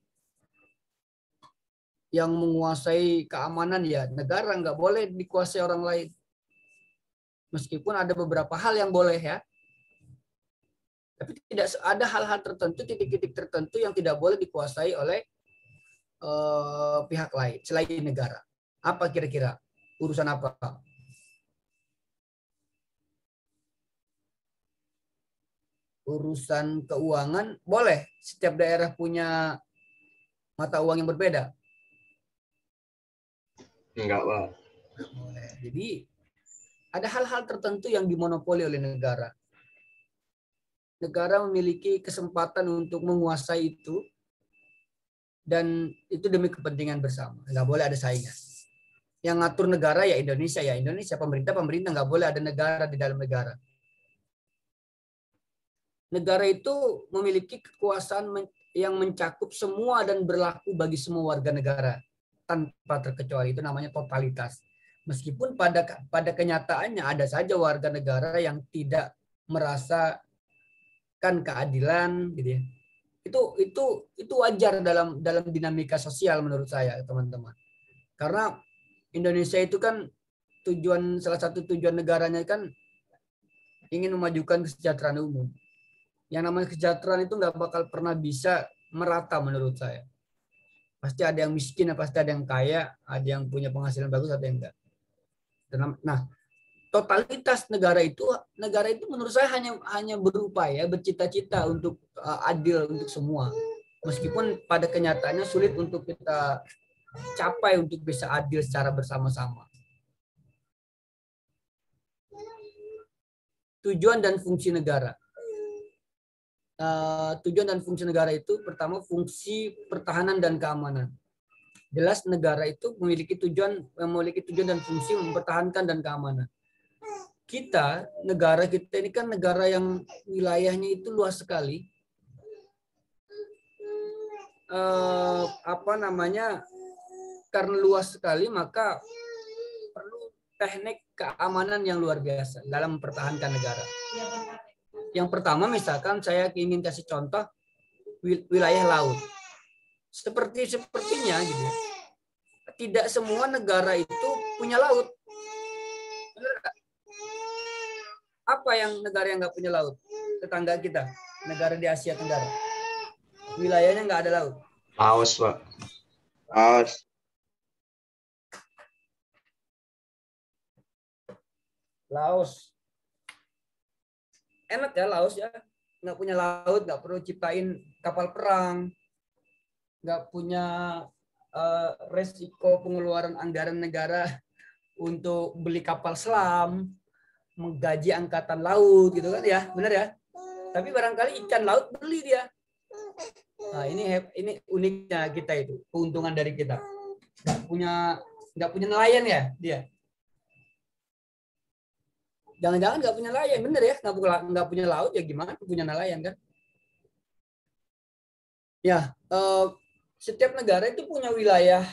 Yang menguasai keamanan ya negara, nggak boleh dikuasai orang lain. Meskipun ada beberapa hal yang boleh ya. Tapi tidak ada hal-hal tertentu, titik-titik tertentu yang tidak boleh dikuasai oleh pihak lain selain negara. Apa kira-kira? Urusan apa? Urusan keuangan boleh. Setiap daerah punya mata uang yang berbeda. Enggak, Pak. Boleh. Jadi Ada hal-hal tertentu yang dimonopoli oleh negara. Negara memiliki kesempatan untuk menguasai itu, dan itu demi kepentingan bersama. Nggak boleh ada saingan. Yang ngatur negara ya Indonesia, pemerintah nggak boleh ada negara di dalam negara. Negara itu memiliki kekuasaan yang mencakup semua dan berlaku bagi semua warga negara tanpa terkecuali. Itu namanya totalitas. Meskipun pada kenyataannya ada saja warga negara yang tidak merasakan keadilan, gitu ya. Itu wajar dalam dinamika sosial menurut saya, teman-teman. Karena Indonesia itu kan salah satu tujuan negaranya kan ingin memajukan kesejahteraan umum. Yang namanya kesejahteraan itu nggak bakal pernah bisa merata menurut saya. Pasti ada yang miskin, pasti ada yang kaya, ada yang punya penghasilan bagus, ada yang enggak. Nah, totalitas negara itu menurut saya hanya berupaya, bercita-cita untuk adil untuk semua. Meskipun pada kenyataannya sulit untuk kita capai untuk bisa adil secara bersama-sama. Tujuan dan fungsi negara. Tujuan dan fungsi negara itu pertama fungsi pertahanan dan keamanan. Jelas negara itu memiliki tujuan dan fungsi mempertahankan dan keamanan. Negara kita ini kan negara yang wilayahnya itu luas sekali. Karena luas sekali maka perlu teknik keamanan yang luar biasa dalam mempertahankan negara. Yang pertama misalkan saya ingin kasih contoh wilayah laut. Sepertinya gitu. Tidak semua negara itu punya laut. Apa yang negara yang nggak punya laut? Tetangga kita, negara di Asia Tenggara. Wilayahnya nggak ada laut. Laos, Pak. Laos. Laos. Enak ya Laos ya. Nggak punya laut, nggak perlu ciptain kapal perang. Nggak punya resiko pengeluaran anggaran negara untuk beli kapal selam, menggaji angkatan laut gitu kan ya, benar ya. Tapi barangkali ikan laut beli dia. Nah, ini uniknya kita itu, keuntungan dari kita. Nggak punya nelayan ya dia. Jangan-jangan nggak punya nelayan, bener ya? Nggak punya laut ya gimana punya nelayan kan? Ya, setiap negara itu punya wilayah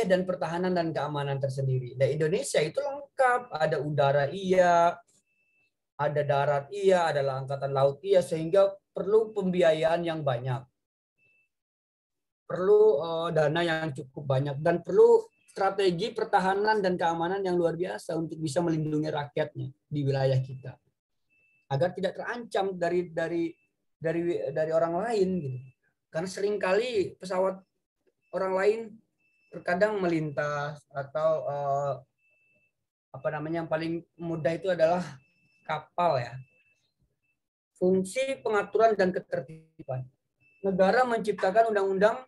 dan pertahanan dan keamanan tersendiri. Dan Indonesia itu lengkap, ada udara iya, ada darat iya, ada angkatan laut iya, sehingga perlu pembiayaan yang banyak. Perlu dana yang cukup banyak dan perlu strategi pertahanan dan keamanan yang luar biasa untuk bisa melindungi rakyatnya di wilayah kita. Agar tidak terancam dari orang lain gitu. Karena seringkali pesawat orang lain terkadang melintas atau yang paling mudah itu adalah kapal ya. Fungsi pengaturan dan ketertiban. Negara menciptakan undang-undang,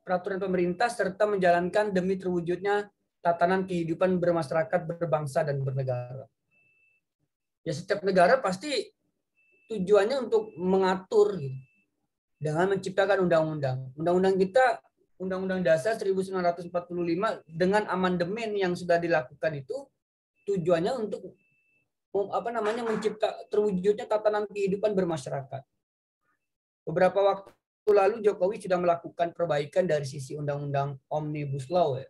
peraturan pemerintah serta menjalankan demi terwujudnya tatanan kehidupan bermasyarakat, berbangsa dan bernegara. Ya setiap negara pasti tujuannya untuk mengatur gitu, dengan menciptakan undang-undang. Undang-undang kita, Undang-Undang Dasar 1945 dengan amandemen yang sudah dilakukan itu tujuannya untuk mencipta terwujudnya tatanan kehidupan bermasyarakat. Beberapa waktu lalu Jokowi sudah melakukan perbaikan dari sisi undang-undang Omnibus Law ya.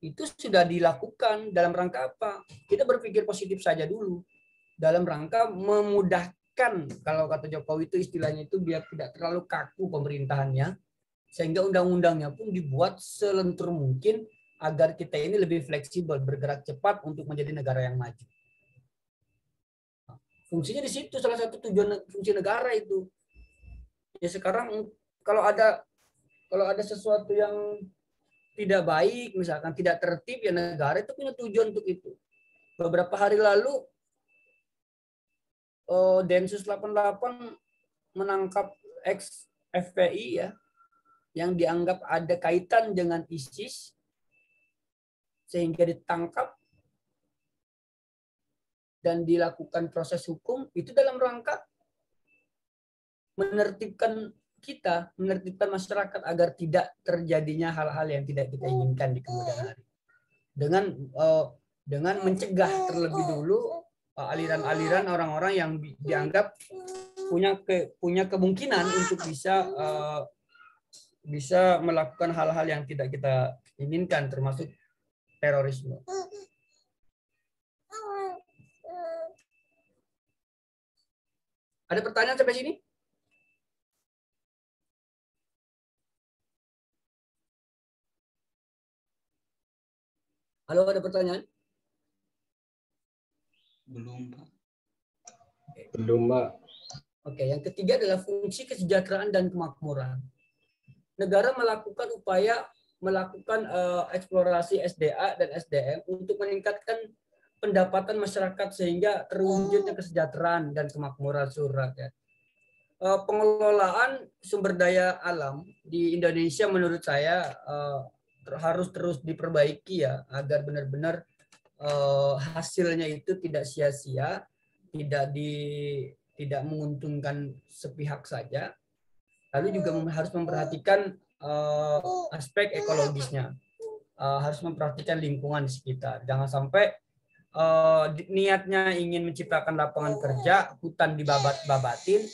Itu sudah dilakukan dalam rangka apa? Kita berpikir positif saja dulu. Dalam rangka memudahkan, kalau kata Jokowi itu istilahnya itu biar tidak terlalu kaku pemerintahannya, sehingga undang-undangnya pun dibuat selentur mungkin agar kita ini lebih fleksibel, bergerak cepat untuk menjadi negara yang maju. Fungsinya di situ, salah satu tujuan fungsi negara itu. Ya sekarang kalau ada sesuatu yang tidak baik, misalkan tidak tertib, ya negara itu punya tujuan untuk itu. Beberapa hari lalu Densus 88 menangkap ex FPI ya, yang dianggap ada kaitan dengan ISIS, sehingga ditangkap dan dilakukan proses hukum itu dalam rangka menertibkan kita, menertibkan masyarakat agar tidak terjadinya hal-hal yang tidak kita inginkan di kemudian hari. Dengan mencegah terlebih dulu aliran-aliran orang-orang yang dianggap punya kemungkinan untuk bisa melakukan hal-hal yang tidak kita inginkan, termasuk terorisme. Ada pertanyaan sampai sini? Halo, ada pertanyaan? Belum, Pak. Belum, Pak. Oke, yang ketiga adalah fungsi kesejahteraan dan kemakmuran. Negara melakukan eksplorasi SDA dan SDM untuk meningkatkan pendapatan masyarakat sehingga terwujudnya kesejahteraan dan kemakmuran seluruh rakyat. Pengelolaan sumber daya alam di Indonesia menurut saya harus terus diperbaiki ya, agar benar-benar hasilnya itu tidak sia-sia, tidak menguntungkan sepihak saja. Lalu juga harus memperhatikan aspek ekologisnya, harus memperhatikan lingkungan di sekitar. Jangan sampai niatnya ingin menciptakan lapangan kerja, hutan dibabat-babatin,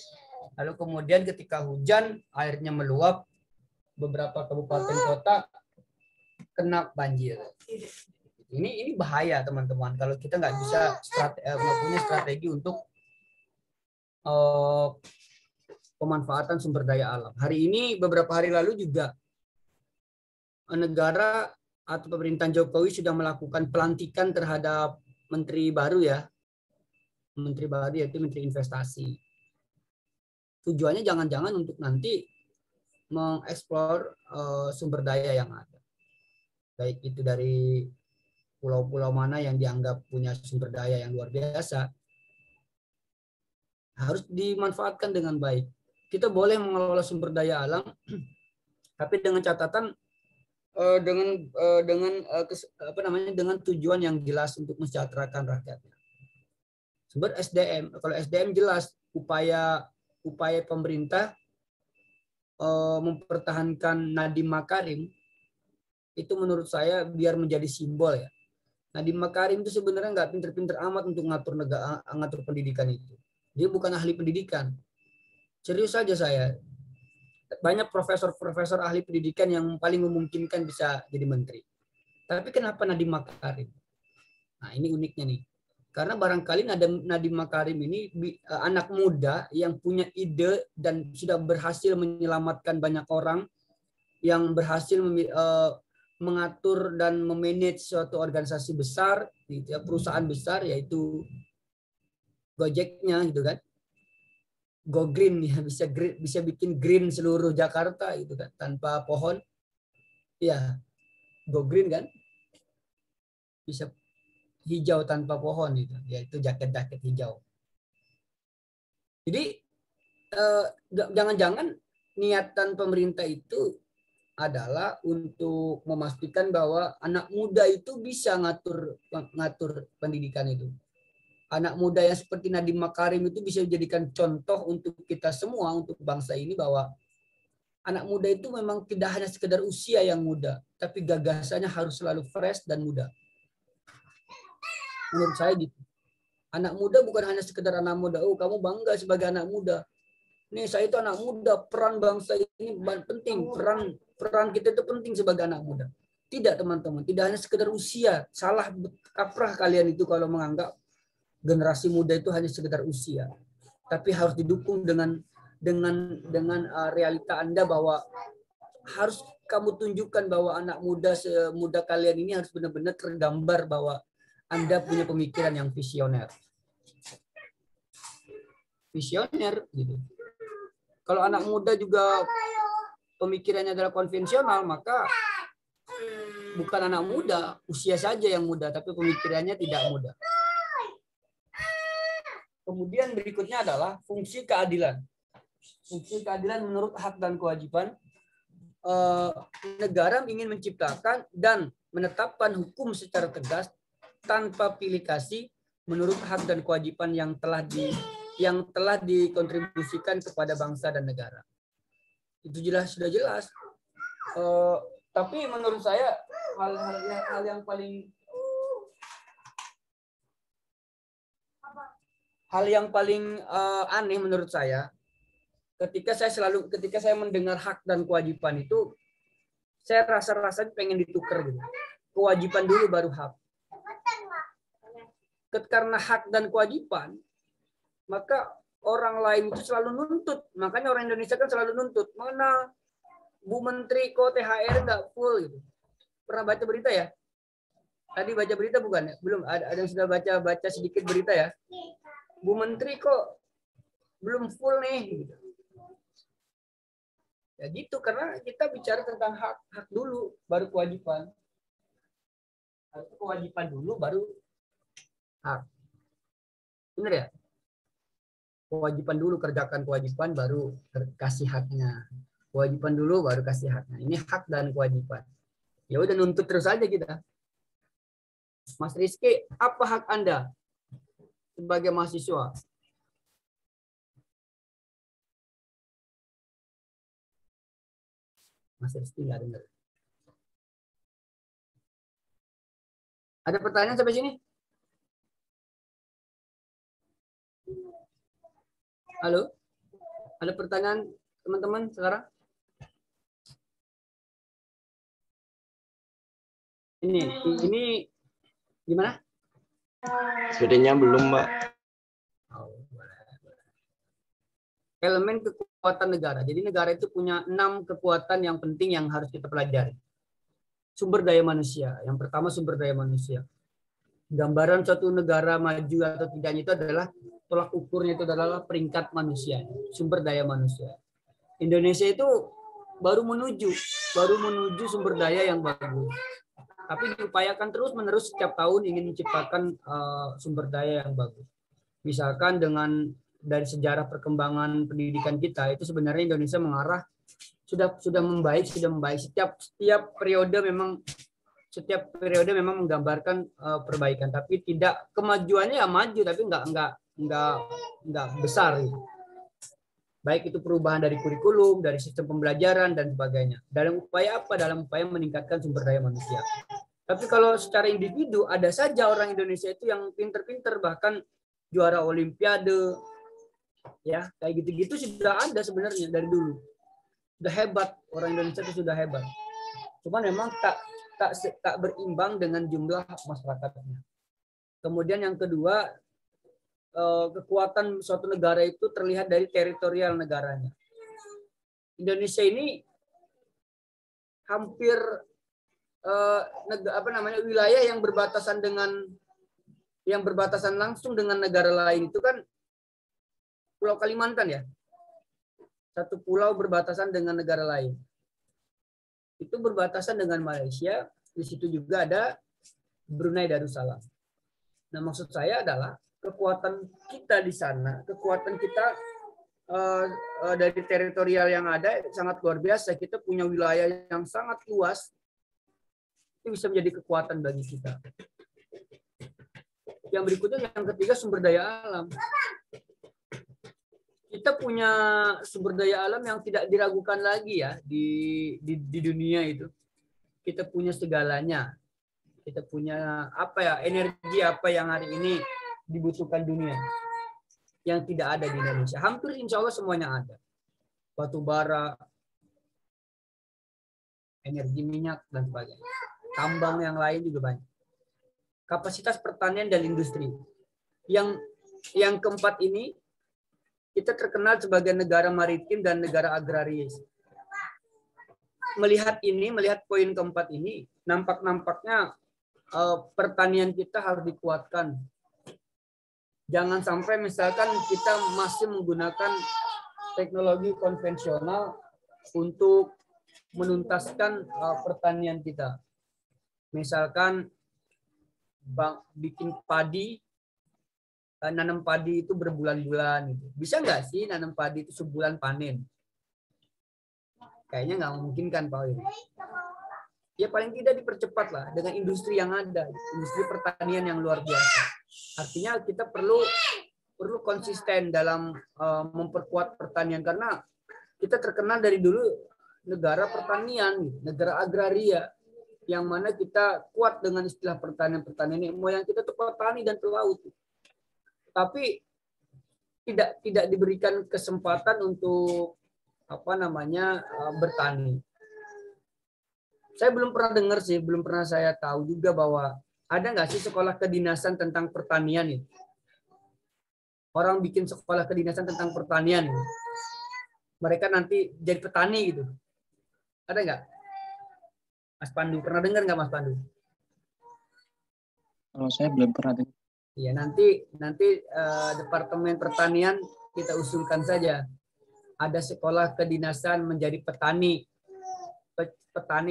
lalu kemudian ketika hujan airnya meluap, beberapa kabupaten kota kena banjir. Ini bahaya teman-teman kalau kita nggak bisa punya strategi untuk pemanfaatan sumber daya alam. Hari ini beberapa hari lalu juga negara atau pemerintahan Jokowi sudah melakukan pelantikan terhadap menteri baru ya. Menteri baru yaitu Menteri Investasi. Tujuannya jangan-jangan untuk nanti mengeksplor sumber daya yang ada. Baik itu dari pulau-pulau mana yang dianggap punya sumber daya yang luar biasa, harus dimanfaatkan dengan baik. Kita boleh mengelola sumber daya alam, tapi dengan catatan dengan tujuan yang jelas untuk mensejahterakan rakyatnya. Sumber SDM, kalau SDM jelas upaya pemerintah mempertahankan Nadiem Makarim itu menurut saya biar menjadi simbol ya. Nadiem Makarim itu sebenarnya nggak pinter-pinter amat untuk ngatur pendidikan itu. Dia bukan ahli pendidikan. Serius saja saya. Banyak profesor ahli pendidikan yang paling memungkinkan bisa jadi menteri. Tapi kenapa Nadiem Makarim? Nah ini uniknya nih. Karena barangkali Nadiem Makarim ini anak muda yang punya ide dan sudah berhasil menyelamatkan banyak orang, yang berhasil mengatur dan memanage suatu organisasi besar, gitu ya, perusahaan besar yaitu Gojeknya gitu kan. Go green ya, bisa bikin green seluruh Jakarta gitu kan tanpa pohon. Ya, go green kan. Bisa hijau tanpa pohon gitu, yaitu jaket-jaket hijau. Jadi jangan-jangan niatan pemerintah itu adalah untuk memastikan bahwa anak muda itu bisa ngatur pendidikan itu. Anak muda yang seperti Nadiem Makarim itu bisa dijadikan contoh untuk kita semua, untuk bangsa ini, bahwa anak muda itu memang tidak hanya sekedar usia yang muda, tapi gagasannya harus selalu fresh dan muda. Menurut saya gitu. Anak muda bukan hanya sekedar anak muda. Oh, kamu bangga sebagai anak muda. Nih, saya itu anak muda, peran bangsa ini penting, peran kita itu penting sebagai anak muda. Tidak, teman-teman, tidak hanya sekedar usia. Salah kaprah kalian itu kalau menganggap generasi muda itu hanya sekedar usia. Tapi harus didukung dengan realita Anda, bahwa harus kamu tunjukkan bahwa anak muda semuda kalian ini harus benar-benar tergambar bahwa Anda punya pemikiran yang visioner. Visioner gitu. Kalau anak muda juga pemikirannya adalah konvensional, maka bukan anak muda, usia saja yang muda, tapi pemikirannya tidak muda. Kemudian berikutnya adalah fungsi keadilan. Fungsi keadilan menurut hak dan kewajiban. Negara ingin menciptakan dan menetapkan hukum secara tegas tanpa pilih kasih menurut hak dan kewajiban yang telah dikontribusikan kepada bangsa dan negara. Itu sudah jelas. Tapi menurut saya hal yang paling aneh menurut saya ketika saya mendengar hak dan kewajiban itu, saya rasanya pengen ditukar gitu. Kewajiban dulu baru hak. Karena hak dan kewajiban, maka orang lain itu selalu nuntut. Makanya orang Indonesia kan selalu nuntut. Mana Bu Menteri kok THR nggak full gitu. Pernah baca berita ya? Tadi baca berita bukan ya? Belum, ada yang sudah baca sedikit berita ya? Bu Menteri kok belum full nih gitu. Ya gitu, karena kita bicara tentang hak dulu baru kewajiban. Kewajiban dulu baru hak. Benar ya? Kewajiban dulu, kerjakan kewajiban baru kasih haknya. Kewajiban dulu baru kasih haknya. Ini hak dan kewajiban. Ya udah nuntut terus aja kita. Mas Rizky, apa hak Anda sebagai mahasiswa? Mas Rizky nggak dengar. Ada pertanyaan sampai sini? Halo? Ada pertanyaan teman-teman sekarang? Ini gimana? Sepertinya belum, Mbak. Elemen kekuatan negara. Jadi negara itu punya 6 kekuatan yang penting yang harus kita pelajari. Sumber daya manusia. Yang pertama sumber daya manusia. Gambaran suatu negara maju atau tidaknya itu adalah tolak ukurnya itu adalah peringkat manusia, sumber daya manusia. Indonesia itu baru menuju sumber daya yang bagus. Tapi diupayakan terus-menerus setiap tahun ingin menciptakan sumber daya yang bagus. Misalkan dari sejarah perkembangan pendidikan kita itu sebenarnya Indonesia mengarah sudah membaik. Setiap periode memang menggambarkan perbaikan, tapi tidak kemajuannya ya maju, tapi enggak besar gitu. Baik itu perubahan dari kurikulum, dari sistem pembelajaran dan sebagainya. Dalam upaya apa? Dalam upaya meningkatkan sumber daya manusia. Tapi kalau secara individu ada saja orang Indonesia itu yang pinter-pinter, bahkan juara olimpiade, ya kayak gitu-gitu sudah ada sebenarnya dari dulu. Sudah hebat, orang Indonesia itu sudah hebat. Cuman memang tak berimbang dengan jumlah masyarakatnya. Kemudian yang kedua, kekuatan suatu negara itu terlihat dari teritorial negaranya. Indonesia ini hampir wilayah yang berbatasan langsung dengan negara lain itu kan Pulau Kalimantan ya. Satu pulau berbatasan dengan negara lain. Itu berbatasan dengan Malaysia. Di situ juga ada Brunei Darussalam. Nah, maksud saya adalah kekuatan kita di sana, kekuatan kita dari teritorial yang ada sangat luar biasa. Kita punya wilayah yang sangat luas. Itu bisa menjadi kekuatan bagi kita. Yang berikutnya, yang ketiga, sumber daya alam. Kita punya sumber daya alam yang tidak diragukan lagi ya di dunia itu. Kita punya segalanya. Kita punya energi apa yang hari ini dibutuhkan dunia yang tidak ada di Indonesia. Hampir insya Allah semuanya ada. Batu bara, energi minyak dan sebagainya. Tambang yang lain juga banyak. Kapasitas pertanian dan industri. Yang keempat ini, kita terkenal sebagai negara maritim dan negara agraris. Melihat poin keempat ini, nampaknya pertanian kita harus dikuatkan. Jangan sampai misalkan kita masih menggunakan teknologi konvensional untuk menuntaskan pertanian kita. Misalkan bikin padi, nanam padi itu berbulan-bulan. Bisa nggak sih nanam padi itu sebulan panen? Kayaknya nggak memungkinkan, Pak Wiri. Ya paling tidak dipercepat lah dengan industri yang ada, industri pertanian yang luar biasa. Artinya kita perlu konsisten dalam memperkuat pertanian, karena kita terkenal dari dulu negara pertanian, negara agraria, yang mana kita kuat dengan istilah pertanian ini. Moyang kita tuh petani dan pelaut. Tapi tidak diberikan kesempatan untuk bertani. Saya belum pernah dengar sih, belum pernah saya tahu juga bahwa ada nggak sih sekolah kedinasan tentang pertanian itu. Orang bikin sekolah kedinasan tentang pertanian, mereka nanti jadi petani gitu. Ada nggak? Mas Pandu, pernah dengar nggak Mas Pandu? Kalau saya belum pernah dengar. Iya, nanti Departemen Pertanian kita usulkan saja. Ada sekolah kedinasan menjadi petani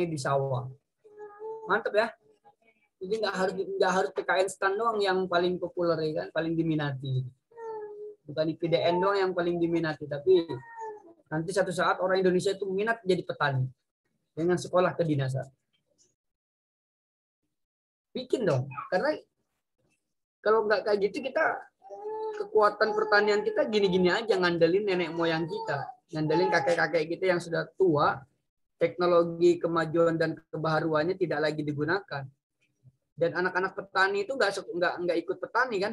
di sawah. Mantap ya. Jadi nggak harus PKN STAN doang yang paling populer ya kan, paling diminati. Bukan IPDN doang yang paling diminati, tapi nanti satu saat orang Indonesia itu minat jadi petani dengan sekolah kedinasan. Bikin dong, karena kalau nggak kayak gitu kita kekuatan pertanian kita gini-gini aja, ngandelin nenek moyang kita, ngandelin kakek-kakek kita yang sudah tua, teknologi kemajuan dan kebaharuannya tidak lagi digunakan. Dan anak-anak petani itu nggak ikut petani kan?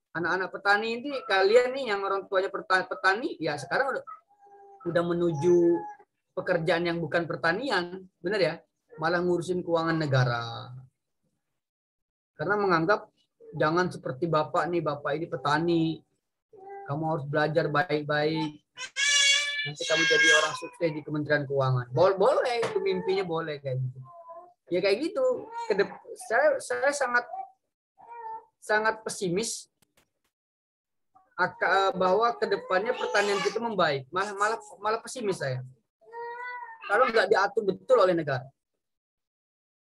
Anak-anak petani ini kalian nih yang orang tuanya petani, ya sekarang udah menuju pekerjaan yang bukan pertanian, benar ya? Malah ngurusin keuangan negara. Karena menganggap jangan seperti bapak ini petani, kamu harus belajar baik-baik. Nanti kamu jadi orang sukses di Kementerian Keuangan. Boleh, itu mimpinya boleh kayak gitu. Ya kayak gitu. Saya sangat pesimis bahwa kedepannya pertanian kita membaik. Malah pesimis saya. Kalau nggak diatur betul oleh negara.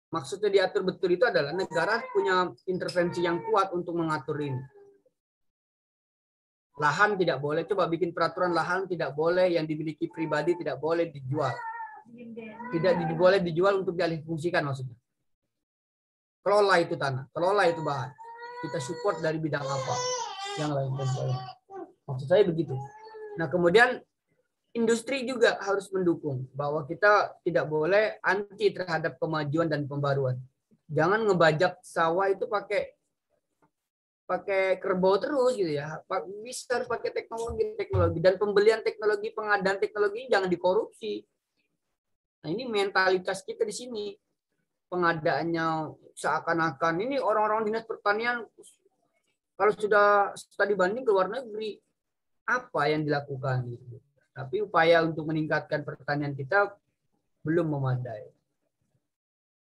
Maksudnya diatur betul itu adalah negara punya intervensi yang kuat untuk mengatur ini. Lahan tidak boleh, coba bikin peraturan lahan tidak boleh, yang dimiliki pribadi tidak boleh dijual. Tidak boleh dijual untuk dialihfungsikan maksudnya. Kelola itu tanah, kelola itu bahan. Kita support dari bidang apa, yang lain dan sebagainya. Maksud saya begitu. Nah kemudian industri juga harus mendukung bahwa kita tidak boleh anti terhadap kemajuan dan pembaruan. Jangan ngebajak sawah itu pakai kerbau terus gitu ya. Bisa harus pakai teknologi dan pembelian teknologi, pengadaan teknologi jangan dikorupsi. Nah, ini mentalitas kita di sini. Pengadaannya seakan-akan ini orang-orang dinas pertanian kalau sudah studi banding ke luar negeri, apa yang dilakukan gitu. Tapi upaya untuk meningkatkan pertanian kita belum memadai.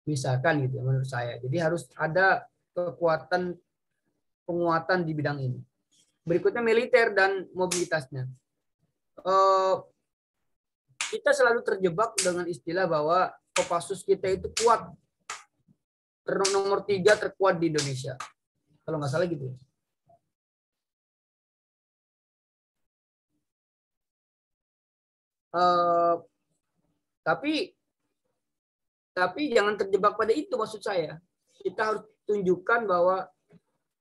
Misalkan gitu menurut saya. Jadi harus ada penguatan di bidang ini. Berikutnya militer dan mobilitasnya. Kita selalu terjebak dengan istilah bahwa Kopassus kita itu kuat. Nomor 3 terkuat di Indonesia. Kalau nggak salah gitu. Tapi jangan terjebak pada itu maksud saya. Kita harus tunjukkan bahwa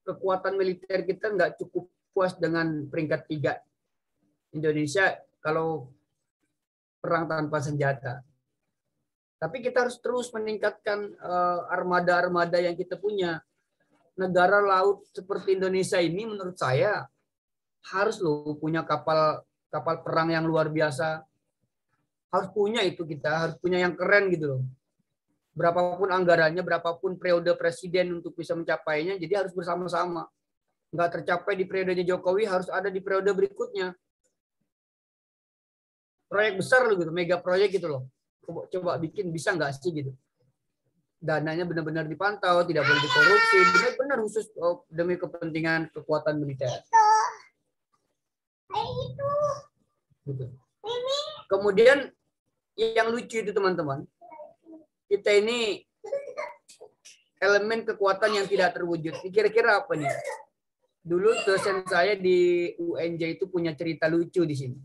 kekuatan militer kita nggak cukup puas dengan peringkat 3 Indonesia kalau perang tanpa senjata. Tapi kita harus terus meningkatkan armada-armada yang kita punya. Negara laut seperti Indonesia ini menurut saya harus loh punya kapal perang yang luar biasa. Harus punya itu, kita harus punya yang keren gitu loh. Berapapun anggarannya, berapapun periode presiden untuk bisa mencapainya, jadi harus bersama-sama. Nggak tercapai di periodenya Jokowi, harus ada di periode berikutnya. Proyek besar loh gitu, mega proyek gitu loh. Coba bikin, bisa nggak sih gitu. Dananya benar-benar dipantau, tidak boleh dikorupsi, benar-benar khusus demi kepentingan kekuatan militer. Gitu. Kemudian yang lucu itu teman-teman, kita ini elemen kekuatan yang tidak terwujud. Kira-kira apa nih? Dulu dosen saya di UNJ itu punya cerita lucu di sini.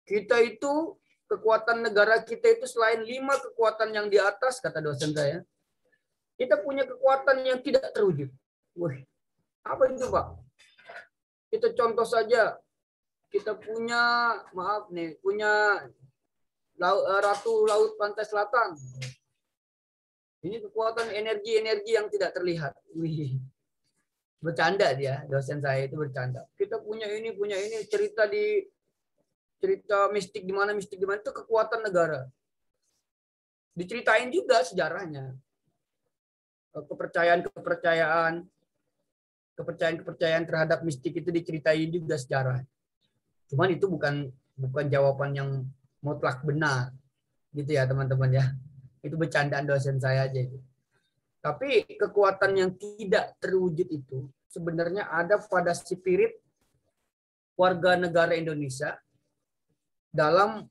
Kita itu, kekuatan negara kita itu selain 5 kekuatan yang di atas, kata dosen saya, Kita punya kekuatan yang tidak terwujud. Wih, apa itu, Pak? Kita contoh saja, kita punya, maaf nih, punya Ratu Laut Pantai Selatan. Ini kekuatan energi-energi yang tidak terlihat. Wih, bercanda dia, dosen saya itu bercanda. Kita punya ini, cerita mistik di mana itu kekuatan negara. Diceritain juga sejarahnya. Kepercayaan terhadap mistik itu diceritain juga sejarah. Cuman itu bukan jawaban yang mutlak benar, gitu ya teman-teman ya. Itu bercandaan dosen saya aja itu. Tapi kekuatan yang tidak terwujud itu sebenarnya ada pada spirit warga negara Indonesia dalam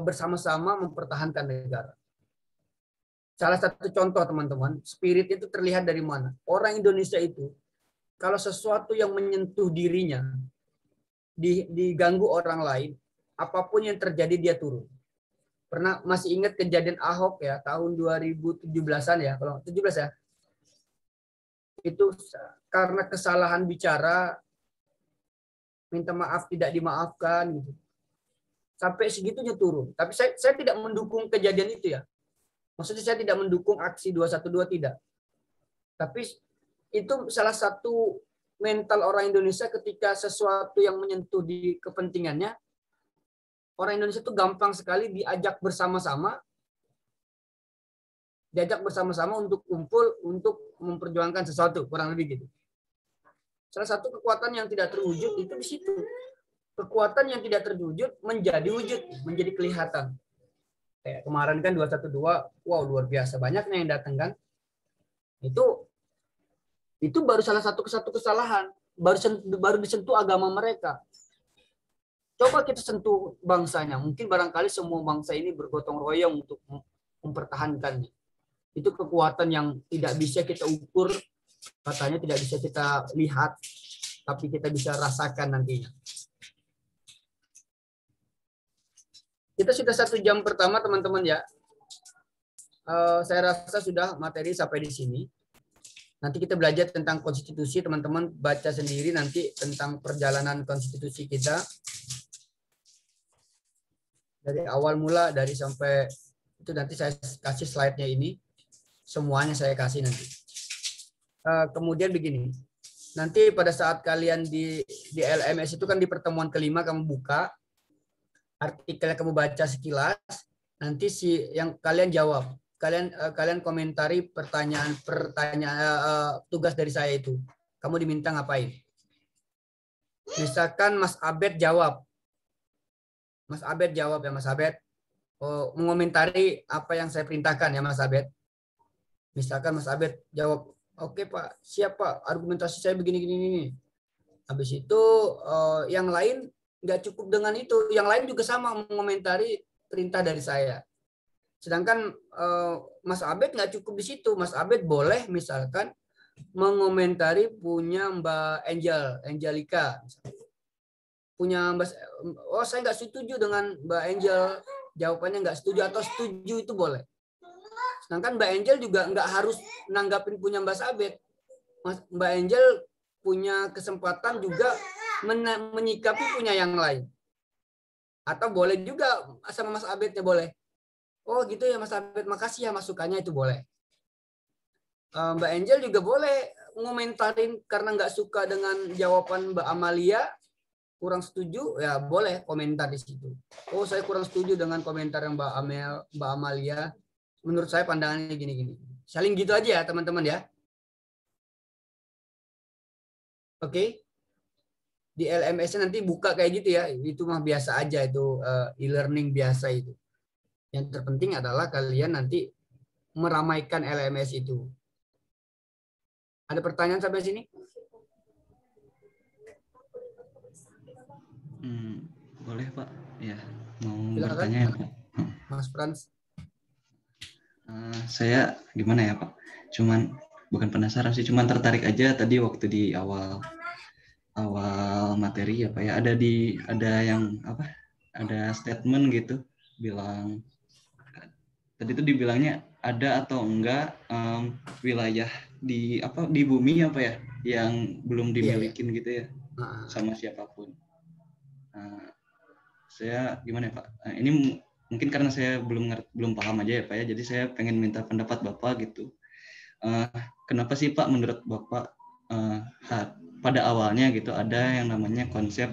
bersama-sama mempertahankan negara. Salah satu contoh teman-teman, spirit itu terlihat dari mana? Orang Indonesia itu kalau sesuatu yang menyentuh dirinya diganggu orang lain, apapun yang terjadi dia turun. Pernah masih ingat kejadian Ahok ya, tahun 2017-an ya, kalau 17 ya. Itu karena kesalahan bicara, minta maaf tidak dimaafkan gitu. Sampai segitunya turun. Tapi saya tidak mendukung kejadian itu ya. Maksudnya saya tidak mendukung aksi 212 tidak. Tapi itu salah satu mental orang Indonesia ketika sesuatu yang menyentuh di kepentingannya, orang Indonesia itu gampang sekali diajak bersama-sama untuk kumpul untuk memperjuangkan sesuatu, kurang lebih gitu. Salah satu kekuatan yang tidak terwujud itu di situ. Kekuatan yang tidak terwujud menjadi wujud, menjadi kelihatan. Kayak kemarin kan 212, wow luar biasa banyaknya yang datang kan. Itu baru salah satu kesalahan, baru disentuh agama mereka. Coba kita sentuh bangsanya. Mungkin barangkali semua bangsa ini bergotong royong untuk mempertahankannya. Itu kekuatan yang tidak bisa kita ukur, katanya tidak bisa kita lihat, tapi kita bisa rasakan nantinya. Kita sudah 1 jam pertama teman-teman ya. Saya rasa sudah materi sampai di sini. Nanti kita belajar tentang konstitusi, teman-teman baca sendiri nanti tentang perjalanan konstitusi kita. Dari awal mula, dari sampai itu nanti saya kasih slide-nya ini. Semuanya saya kasih nanti. Kemudian begini. Nanti pada saat kalian di LMS itu kan di pertemuan kelima kamu buka. Artikelnya kamu baca sekilas, nanti yang kalian jawab, kalian komentari pertanyaan tugas dari saya itu. Kamu diminta ngapain? Misalkan Mas Abed jawab ya Mas Abed, mengomentari apa yang saya perintahkan ya Mas Abed. Misalkan Mas Abed jawab, oke Pak, siap Pak, argumentasi saya begini. Habis itu yang lain nggak cukup dengan itu, yang lain juga sama mengomentari perintah dari saya. Sedangkan Mas Abed nggak cukup di situ. Mas Abed boleh misalkan mengomentari punya Mbak Angelika. Punya Mbak, saya nggak setuju dengan Mbak Angel, jawabannya nggak setuju atau setuju itu boleh. Sedangkan Mbak Angel juga nggak harus nanggapin punya Mbak Abed. Mbak Angel punya kesempatan juga menyikapi punya yang lain. Atau boleh juga sama Mas Abednya boleh. Oh gitu ya Mas Abed, makasih ya masukannya, itu boleh. Mbak Angel juga boleh ngomentarin karena nggak suka dengan jawaban Mbak Amalia, kurang setuju, ya boleh komentar di situ. Oh saya kurang setuju dengan komentar yang Mbak Amalia. Menurut saya pandangannya gini-gini. Saling gitu aja ya teman-teman ya. Oke. Di LMS nanti buka kayak gitu ya, itu mah biasa aja, itu e-learning biasa itu. Yang terpenting adalah kalian nanti meramaikan LMS itu. Ada pertanyaan sampai sini? Boleh Pak, ya mau Silakan, bertanya ya Pak. Mas Frans. Saya gimana ya Pak? Cuman bukan penasaran sih, cuman tertarik aja tadi waktu di awal materi ya Pak ya, ada statement gitu bilang tadi itu dibilangnya ada atau enggak wilayah di bumi apa ya yang belum dimilikin gitu ya sama siapapun. Saya gimana ya Pak? Ini mungkin karena saya belum paham aja ya Pak ya. Jadi saya pengen minta pendapat Bapak gitu. Kenapa sih Pak menurut Bapak pada awalnya gitu ada yang namanya konsep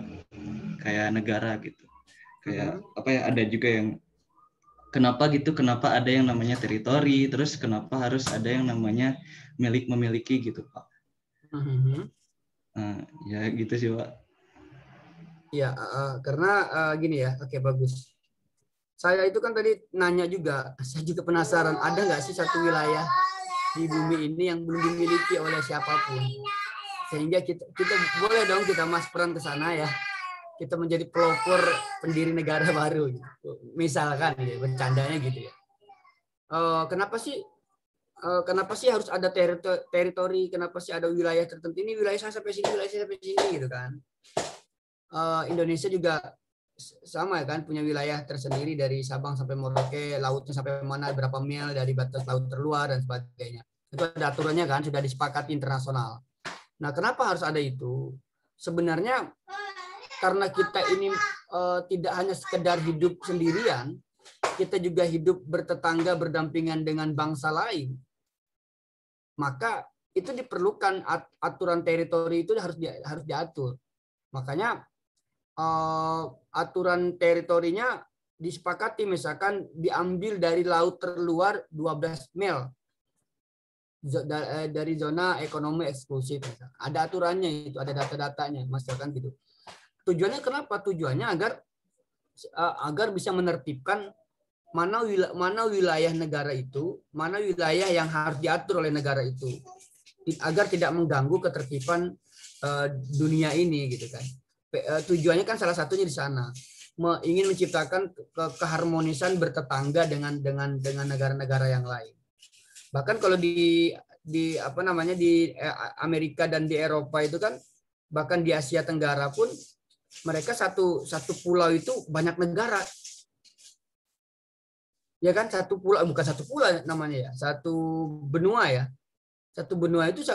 kayak negara gitu. Kayak apa ya, ada juga yang kenapa ada yang namanya teritori, terus kenapa harus ada yang namanya memiliki gitu Pak. Ya gitu sih Pak. Ya, karena gini ya, oke bagus. Saya itu kan tadi nanya juga, saya juga penasaran, ada nggak sih satu wilayah di bumi ini yang belum dimiliki oleh siapapun? Sehingga kita boleh dong kita masperan ke sana ya. Kita menjadi pelopor pendiri negara baru. Gitu. Misalkan, ya, bercandanya gitu ya. Kenapa sih harus ada teritori? Kenapa sih ada wilayah tertentu? Ini wilayah saya sampai sini, wilayah saya sampai sini gitu kan? Indonesia juga sama ya kan, punya wilayah tersendiri dari Sabang sampai Merauke, lautnya sampai mana, berapa mil dari batas laut terluar dan sebagainya. Itu ada aturannya kan, sudah disepakati internasional. Nah, kenapa harus ada itu? Sebenarnya karena kita ini tidak hanya sekedar hidup sendirian, kita juga hidup bertetangga, berdampingan dengan bangsa lain. Maka itu diperlukan aturan teritori itu harus diatur. Makanya aturan teritorinya disepakati, misalkan diambil dari laut terluar 12 mil dari zona ekonomi eksklusif. Ada aturannya itu, ada data-datanya, misalkan gitu. Tujuannya kenapa? Tujuannya agar bisa menertibkan mana wilayah negara itu, mana wilayah yang harus diatur oleh negara itu, agar tidak mengganggu ketertiban dunia ini gitu kan. Tujuannya kan salah satunya di sana, ingin menciptakan keharmonisan bertetangga dengan negara-negara yang lain. Bahkan kalau di Amerika dan di Eropa itu kan, bahkan di Asia Tenggara pun mereka satu pulau itu banyak negara. Ya kan, satu pulau, bukan satu pulau namanya ya, satu benua ya. Satu benua itu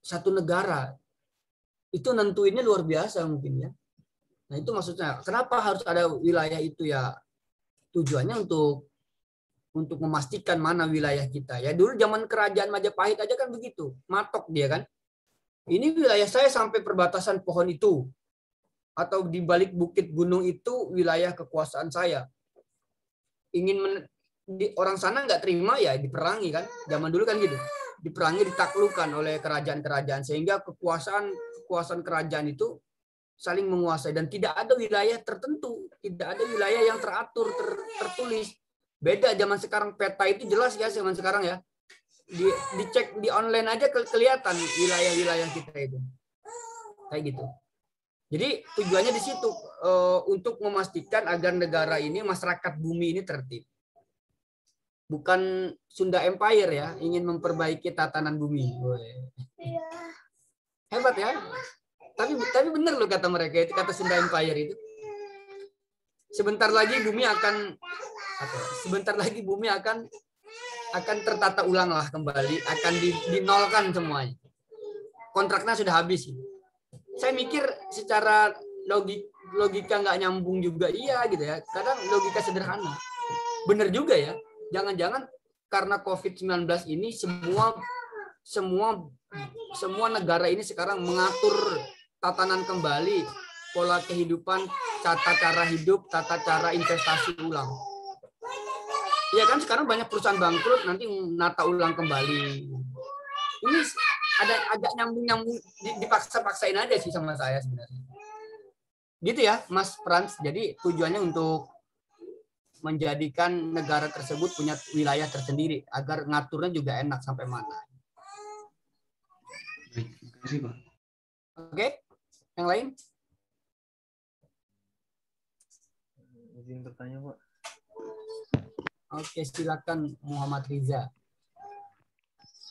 satu negara. Itu nentuinnya luar biasa mungkin ya. Nah, itu maksudnya kenapa harus ada wilayah itu ya? Tujuannya untuk memastikan mana wilayah kita. Ya dulu zaman kerajaan Majapahit aja kan begitu. Matok dia kan. Ini wilayah saya sampai perbatasan pohon itu. Atau di balik bukit gunung itu wilayah kekuasaan saya. Orang sana nggak terima ya diperangi kan. Zaman dulu kan gitu. Diperangi, ditaklukkan oleh kerajaan-kerajaan sehingga kekuasaan kerajaan itu saling menguasai dan tidak ada wilayah tertentu, tidak ada wilayah yang teratur, tertulis. Beda zaman sekarang, peta itu jelas ya zaman sekarang ya. Dicek di online aja kelihatan wilayah-wilayah kita itu. Kayak gitu. Jadi tujuannya di situ untuk memastikan agar negara ini, masyarakat bumi ini tertib. Bukan Sunda Empire ya, ingin memperbaiki tatanan bumi. Hebat ya. Tapi benar loh kata mereka itu, kata Sunda Empire itu. Sebentar lagi bumi akan tertata ulang lah kembali, akan dinolkan semuanya. Kontraknya sudah habis. Saya mikir secara logika nggak nyambung juga iya gitu ya. Kadang logika sederhana. Benar juga ya. Jangan-jangan karena COVID-19 ini semua negara ini sekarang mengatur tatanan kembali, pola kehidupan, tata cara hidup, tata cara investasi ulang. Iya kan, sekarang banyak perusahaan bangkrut, nanti nata ulang kembali. Ini agak nyambung dipaksa-paksain aja sih sama saya sebenarnya. Gitu ya, Mas Frans. Jadi tujuannya untuk menjadikan negara tersebut punya wilayah tersendiri agar ngaturnya juga enak sampai mana. Baik, terima kasih Pak. Oke, yang lain? Izin bertanya Pak. Oke, silakan Muhammad Riza.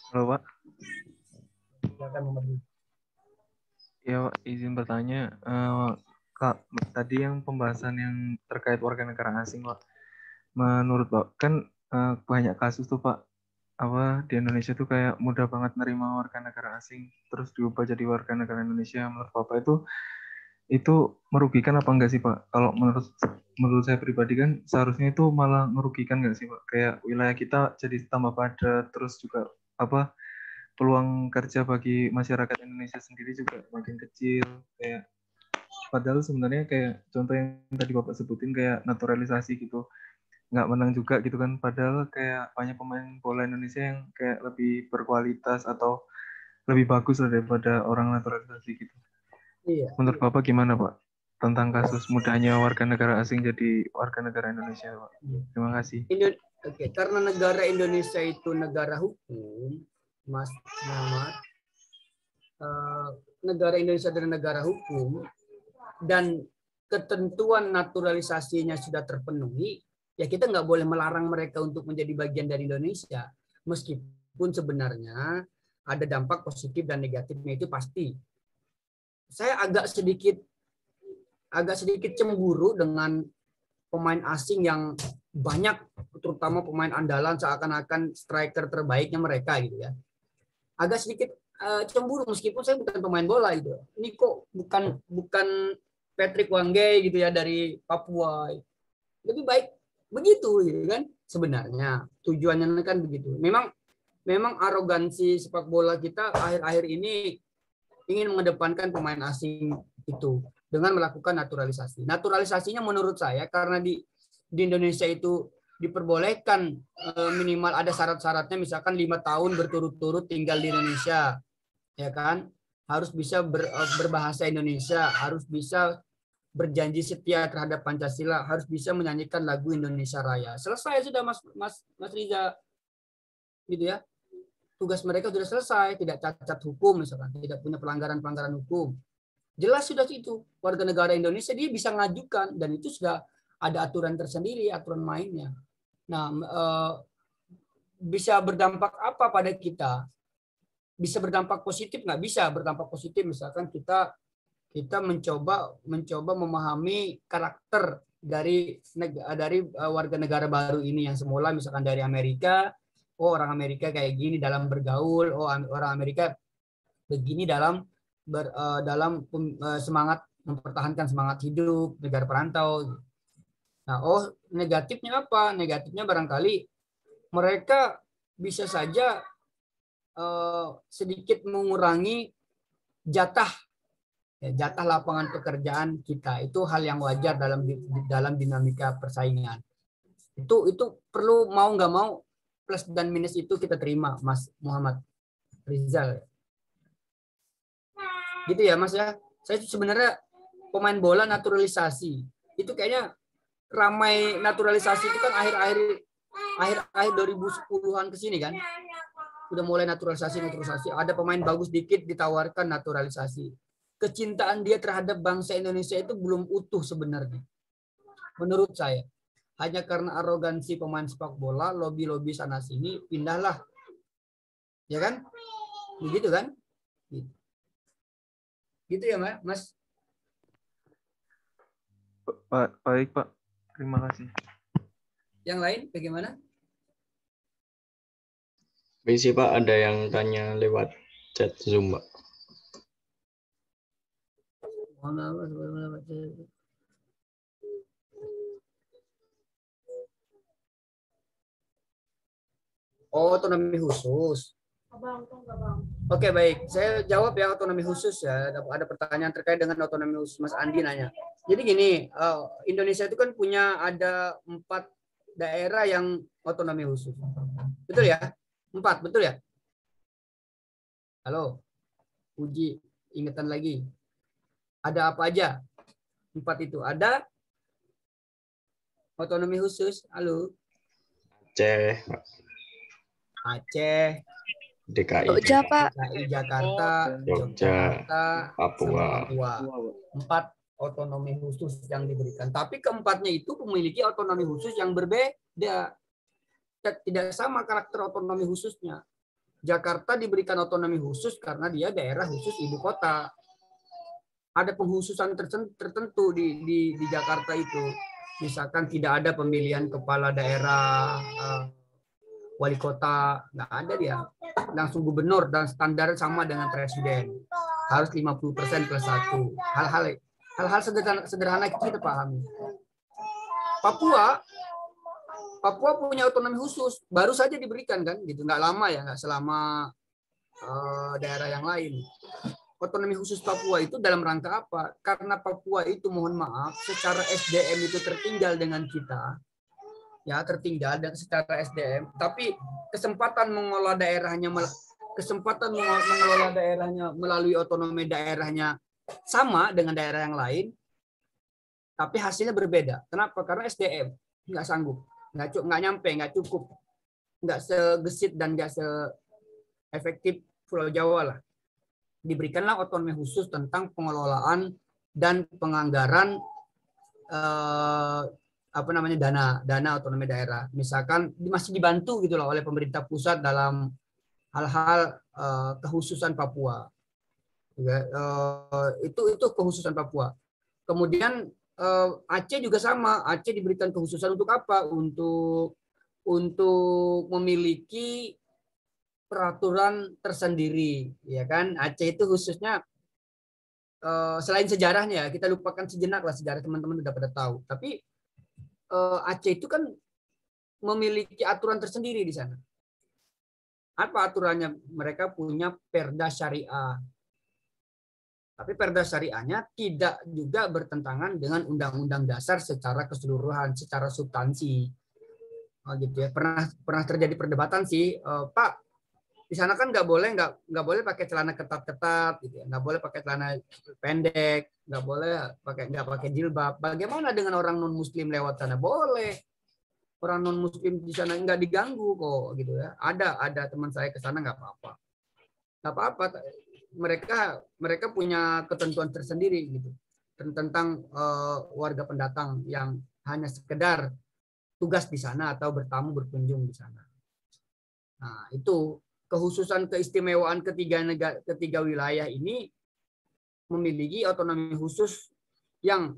Halo Pak. Silakan Muhammad Riza. Ya Pak, izin bertanya. Kak, tadi yang pembahasan yang terkait warga negara asing Pak. Menurut Pak, kan banyak kasus tuh Pak, apa di Indonesia tuh kayak mudah banget nerima warga negara asing terus diubah jadi warga negara Indonesia. Menurut Bapak itu merugikan apa enggak sih Pak? Kalau menurut saya pribadi kan seharusnya itu malah merugikan enggak sih Pak? Kayak wilayah kita jadi tambah padat, terus juga apa peluang kerja bagi masyarakat Indonesia sendiri juga makin kecil. Kayak padahal sebenarnya kayak contoh yang tadi Bapak sebutin kayak naturalisasi gitu, nggak menang juga gitu kan. Padahal kayak banyak pemain bola Indonesia yang kayak lebih berkualitas atau lebih bagus lah daripada orang naturalisasi gitu. Iya. Menurut Bapak gimana Pak tentang kasus mudahnya warga negara asing jadi warga negara Indonesia Pak? Terima kasih. Oke, karena negara Indonesia itu negara hukum, Mas Muhammad, negara Indonesia adalah negara hukum dan ketentuan naturalisasinya sudah terpenuhi, ya kita nggak boleh melarang mereka untuk menjadi bagian dari Indonesia, meskipun sebenarnya ada dampak positif dan negatifnya itu pasti. Saya agak sedikit cemburu dengan pemain asing yang banyak, terutama pemain andalan seakan-akan striker terbaiknya mereka gitu ya. Agak sedikit cemburu meskipun saya bukan pemain bola gitu. Ini kok bukan Patrick Wangge gitu ya dari Papua. Lebih baik begitu gitu kan sebenarnya. Tujuannya kan begitu. Memang arogansi sepak bola kita akhir-akhir ini ingin mengedepankan pemain asing itu dengan melakukan naturalisasi. Naturalisasinya menurut saya karena di Indonesia itu diperbolehkan minimal ada syarat-syaratnya, misalkan 5 tahun berturut-turut tinggal di Indonesia, ya kan, harus bisa berbahasa Indonesia, harus bisa berjanji setia terhadap Pancasila, harus bisa menyanyikan lagu Indonesia Raya. Selesai sudah Mas Riza, gitu ya. Tugas mereka sudah selesai, tidak cacat hukum misalkan, tidak punya pelanggaran hukum. Jelas sudah itu, warga negara Indonesia dia bisa ngajukan dan itu sudah ada aturan tersendiri, aturan mainnya. Nah, bisa berdampak apa pada kita? Bisa berdampak positif nggak? Bisa berdampak positif, misalkan kita mencoba memahami karakter dari warga negara baru ini yang semula misalkan dari Amerika. Oh, orang Amerika kayak gini dalam bergaul. Oh, orang Amerika begini dalam semangat mempertahankan semangat hidup negara perantau. Nah, negatifnya apa? Negatifnya barangkali mereka bisa saja sedikit mengurangi jatah lapangan pekerjaan kita. Itu hal yang wajar dalam dinamika persaingan. Itu perlu mau nggak mau, plus dan minus itu kita terima, Mas Muhammad Rizal. Gitu ya, Mas ya. Saya sebenarnya pemain bola naturalisasi. Itu kayaknya ramai naturalisasi itu kan akhir 2010-an ke sini kan. Udah mulai naturalisasi. Ada pemain bagus dikit ditawarkan naturalisasi. Kecintaan dia terhadap bangsa Indonesia itu belum utuh sebenarnya. Menurut saya. Hanya karena arogansi pemain sepak bola, lobby-lobby sana sini, pindahlah. Ya kan? Begitu kan? Gitu ya, Mas? Baik, Pak. Terima kasih. Yang lain bagaimana? Baik sih Pak, ada yang tanya lewat chat Zoom Pak. Oh, otonomi khusus. Oke, baik. Saya jawab ya otonomi khusus ya. Ada pertanyaan terkait dengan otonomi khusus. Mas Andi nanya. Jadi gini, Indonesia itu kan punya ada 4 daerah yang otonomi khusus. Betul ya? 4, betul ya? Halo, uji ingatan lagi. Ada apa aja? 4 itu. Ada otonomi khusus. Halo. Aceh, DKI, Jakarta, Jogja, Papua. 4 otonomi khusus yang diberikan. Tapi keempatnya itu memiliki otonomi khusus yang berbeda. Tidak sama karakter otonomi khususnya. Jakarta diberikan otonomi khusus karena dia daerah khusus ibu kota. Ada pengkhususan tertentu di Jakarta itu. Misalkan tidak ada pemilihan kepala daerah wali kota, nggak ada dia. Langsung gubernur dan standar sama dengan presiden. Harus 50% plus 1. Hal-hal sederhana kita pahami. Papua punya otonomi khusus, baru saja diberikan kan, gitu. Nggak lama ya, nggak selama daerah yang lain. Otonomi khusus Papua itu dalam rangka apa? Karena Papua itu mohon maaf, secara SDM itu tertinggal dengan kita. Ya, tertinggal dan secara SDM, tapi kesempatan mengelola daerahnya melalui otonomi daerahnya sama dengan daerah yang lain, tapi hasilnya berbeda. Kenapa? Karena SDM nggak sanggup, nggak nyampe, nggak cukup, nggak segesit dan nggak seefektif Pulau Jawa lah. Diberikanlah otonomi khusus tentang pengelolaan dan penganggaran dana otonomi daerah. Misalkan masih dibantu gitu loh oleh pemerintah pusat dalam hal-hal kekhususan Papua. Itu kekhususan Papua. Kemudian Aceh juga sama. Aceh diberikan kekhususan untuk apa? Untuk memiliki peraturan tersendiri, ya kan? Aceh itu khususnya selain sejarahnya, kita lupakan sejenak lah sejarah, teman-teman udah pada tahu. Tapi Aceh itu kan memiliki aturan tersendiri di sana. Apa aturannya? Mereka punya perda syariah. Tapi perda syariahnya tidak juga bertentangan dengan undang-undang dasar secara keseluruhan, secara substansi. Gitu ya. Pernah terjadi perdebatan sih, Pak, di sana kan nggak boleh pakai celana ketat-ketat, gitu ya. Nggak boleh pakai celana pendek, nggak pakai jilbab. Bagaimana dengan orang non Muslim lewat sana? Boleh. Orang non Muslim di sana nggak diganggu kok, gitu ya. Ada teman saya ke sana nggak apa-apa. Nggak apa-apa. Mereka punya ketentuan tersendiri gitu tentang warga pendatang yang hanya sekedar tugas di sana atau berkunjung di sana. Nah, itu kekhususan keistimewaan ketiga wilayah ini memiliki otonomi khusus yang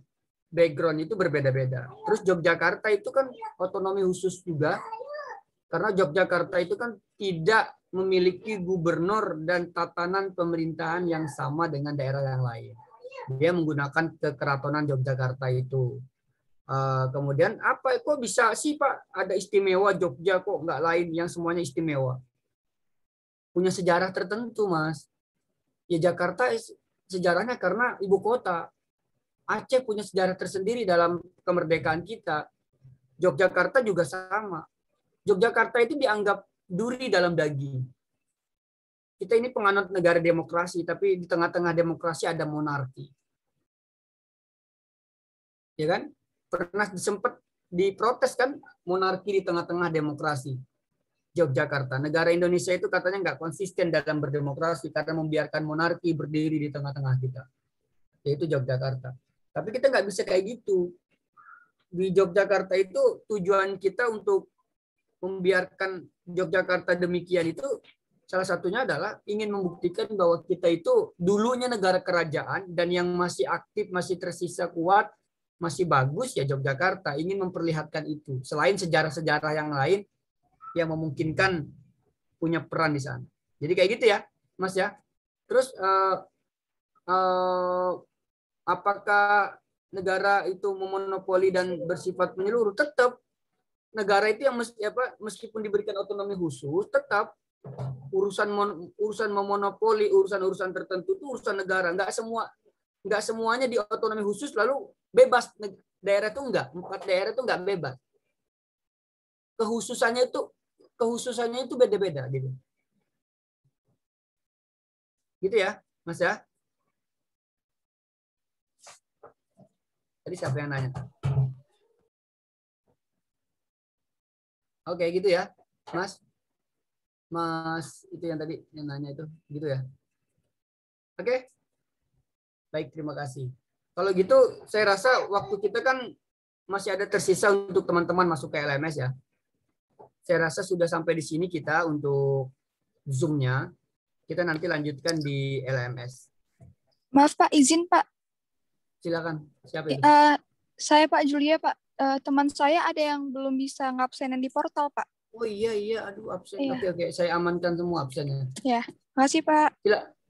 background itu berbeda-beda. Terus Yogyakarta itu kan otonomi khusus juga, karena Yogyakarta itu kan tidak memiliki gubernur dan tatanan pemerintahan yang sama dengan daerah yang lain. Dia menggunakan kekeratonan Yogyakarta itu. Kemudian apa? Kok bisa sih Pak ada istimewa Jogja kok nggak lain yang semuanya istimewa? Punya sejarah tertentu, Mas. Ya Jakarta sejarahnya karena ibu kota. Aceh punya sejarah tersendiri dalam kemerdekaan kita. Yogyakarta juga sama. Yogyakarta itu dianggap duri dalam daging. Kita ini penganut negara demokrasi, tapi di tengah-tengah demokrasi ada monarki. Ya kan? Pernah sempat diprotes kan monarki di tengah-tengah demokrasi. Yogyakarta. Negara Indonesia itu katanya nggak konsisten dalam berdemokrasi karena membiarkan monarki berdiri di tengah-tengah kita. Yaitu Yogyakarta. Tapi kita nggak bisa kayak gitu. Di Yogyakarta itu tujuan kita untuk membiarkan Yogyakarta demikian itu salah satunya adalah ingin membuktikan bahwa kita itu dulunya negara kerajaan dan yang masih aktif, masih tersisa kuat, masih bagus ya Yogyakarta. Ingin memperlihatkan itu. Selain sejarah-sejarah yang lain yang memungkinkan punya peran di sana. Jadi kayak gitu ya, Mas ya. Terus apakah negara itu memonopoli dan bersifat menyeluruh? Tetap negara itu yang meskipun diberikan otonomi khusus, tetap urusan memonopoli, urusan tertentu itu urusan negara. Nggak semuanya di otonomi khusus lalu bebas. Daerah itu enggak, 4 daerah itu enggak bebas. Kehususannya itu beda-beda gitu. Gitu ya, Mas ya. Tadi siapa yang nanya? Oke, gitu ya, Mas. Mas itu yang tadi yang nanya itu, gitu ya. Oke. Baik, terima kasih. Kalau gitu, saya rasa waktu kita kan masih ada tersisa untuk teman-teman masuk ke LMS ya. Saya rasa sudah sampai di sini kita untuk Zoom-nya. Kita nanti lanjutkan di LMS. Maaf Pak, izin Pak. Silakan. Siapa itu? Saya Pak Julia Pak. Teman saya ada yang belum bisa ngabsenin di portal Pak. Oh iya, aduh absen. Iya. Oke, saya amankan semua absennya. Ya, makasih Pak.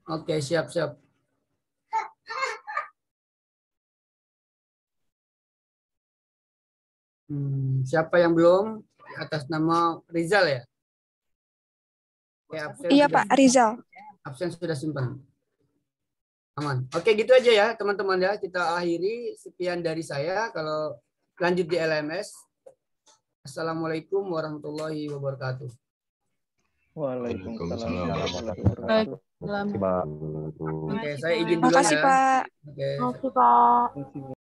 Oke, siap. Siapa yang belum? Atas nama Rizal ya? Oke, Iya Pak, Rizal. absen sudah simpan. Aman. Oke, gitu aja ya teman-teman ya. Kita akhiri. Sekian dari saya. Kalau lanjut di LMS. Assalamualaikum warahmatullahi wabarakatuh. Waalaikumsalam warahmatullahi wabarakatuh. Oke, saya izin dulu Makasih ya. Pak. Oke. Makasih, Pak.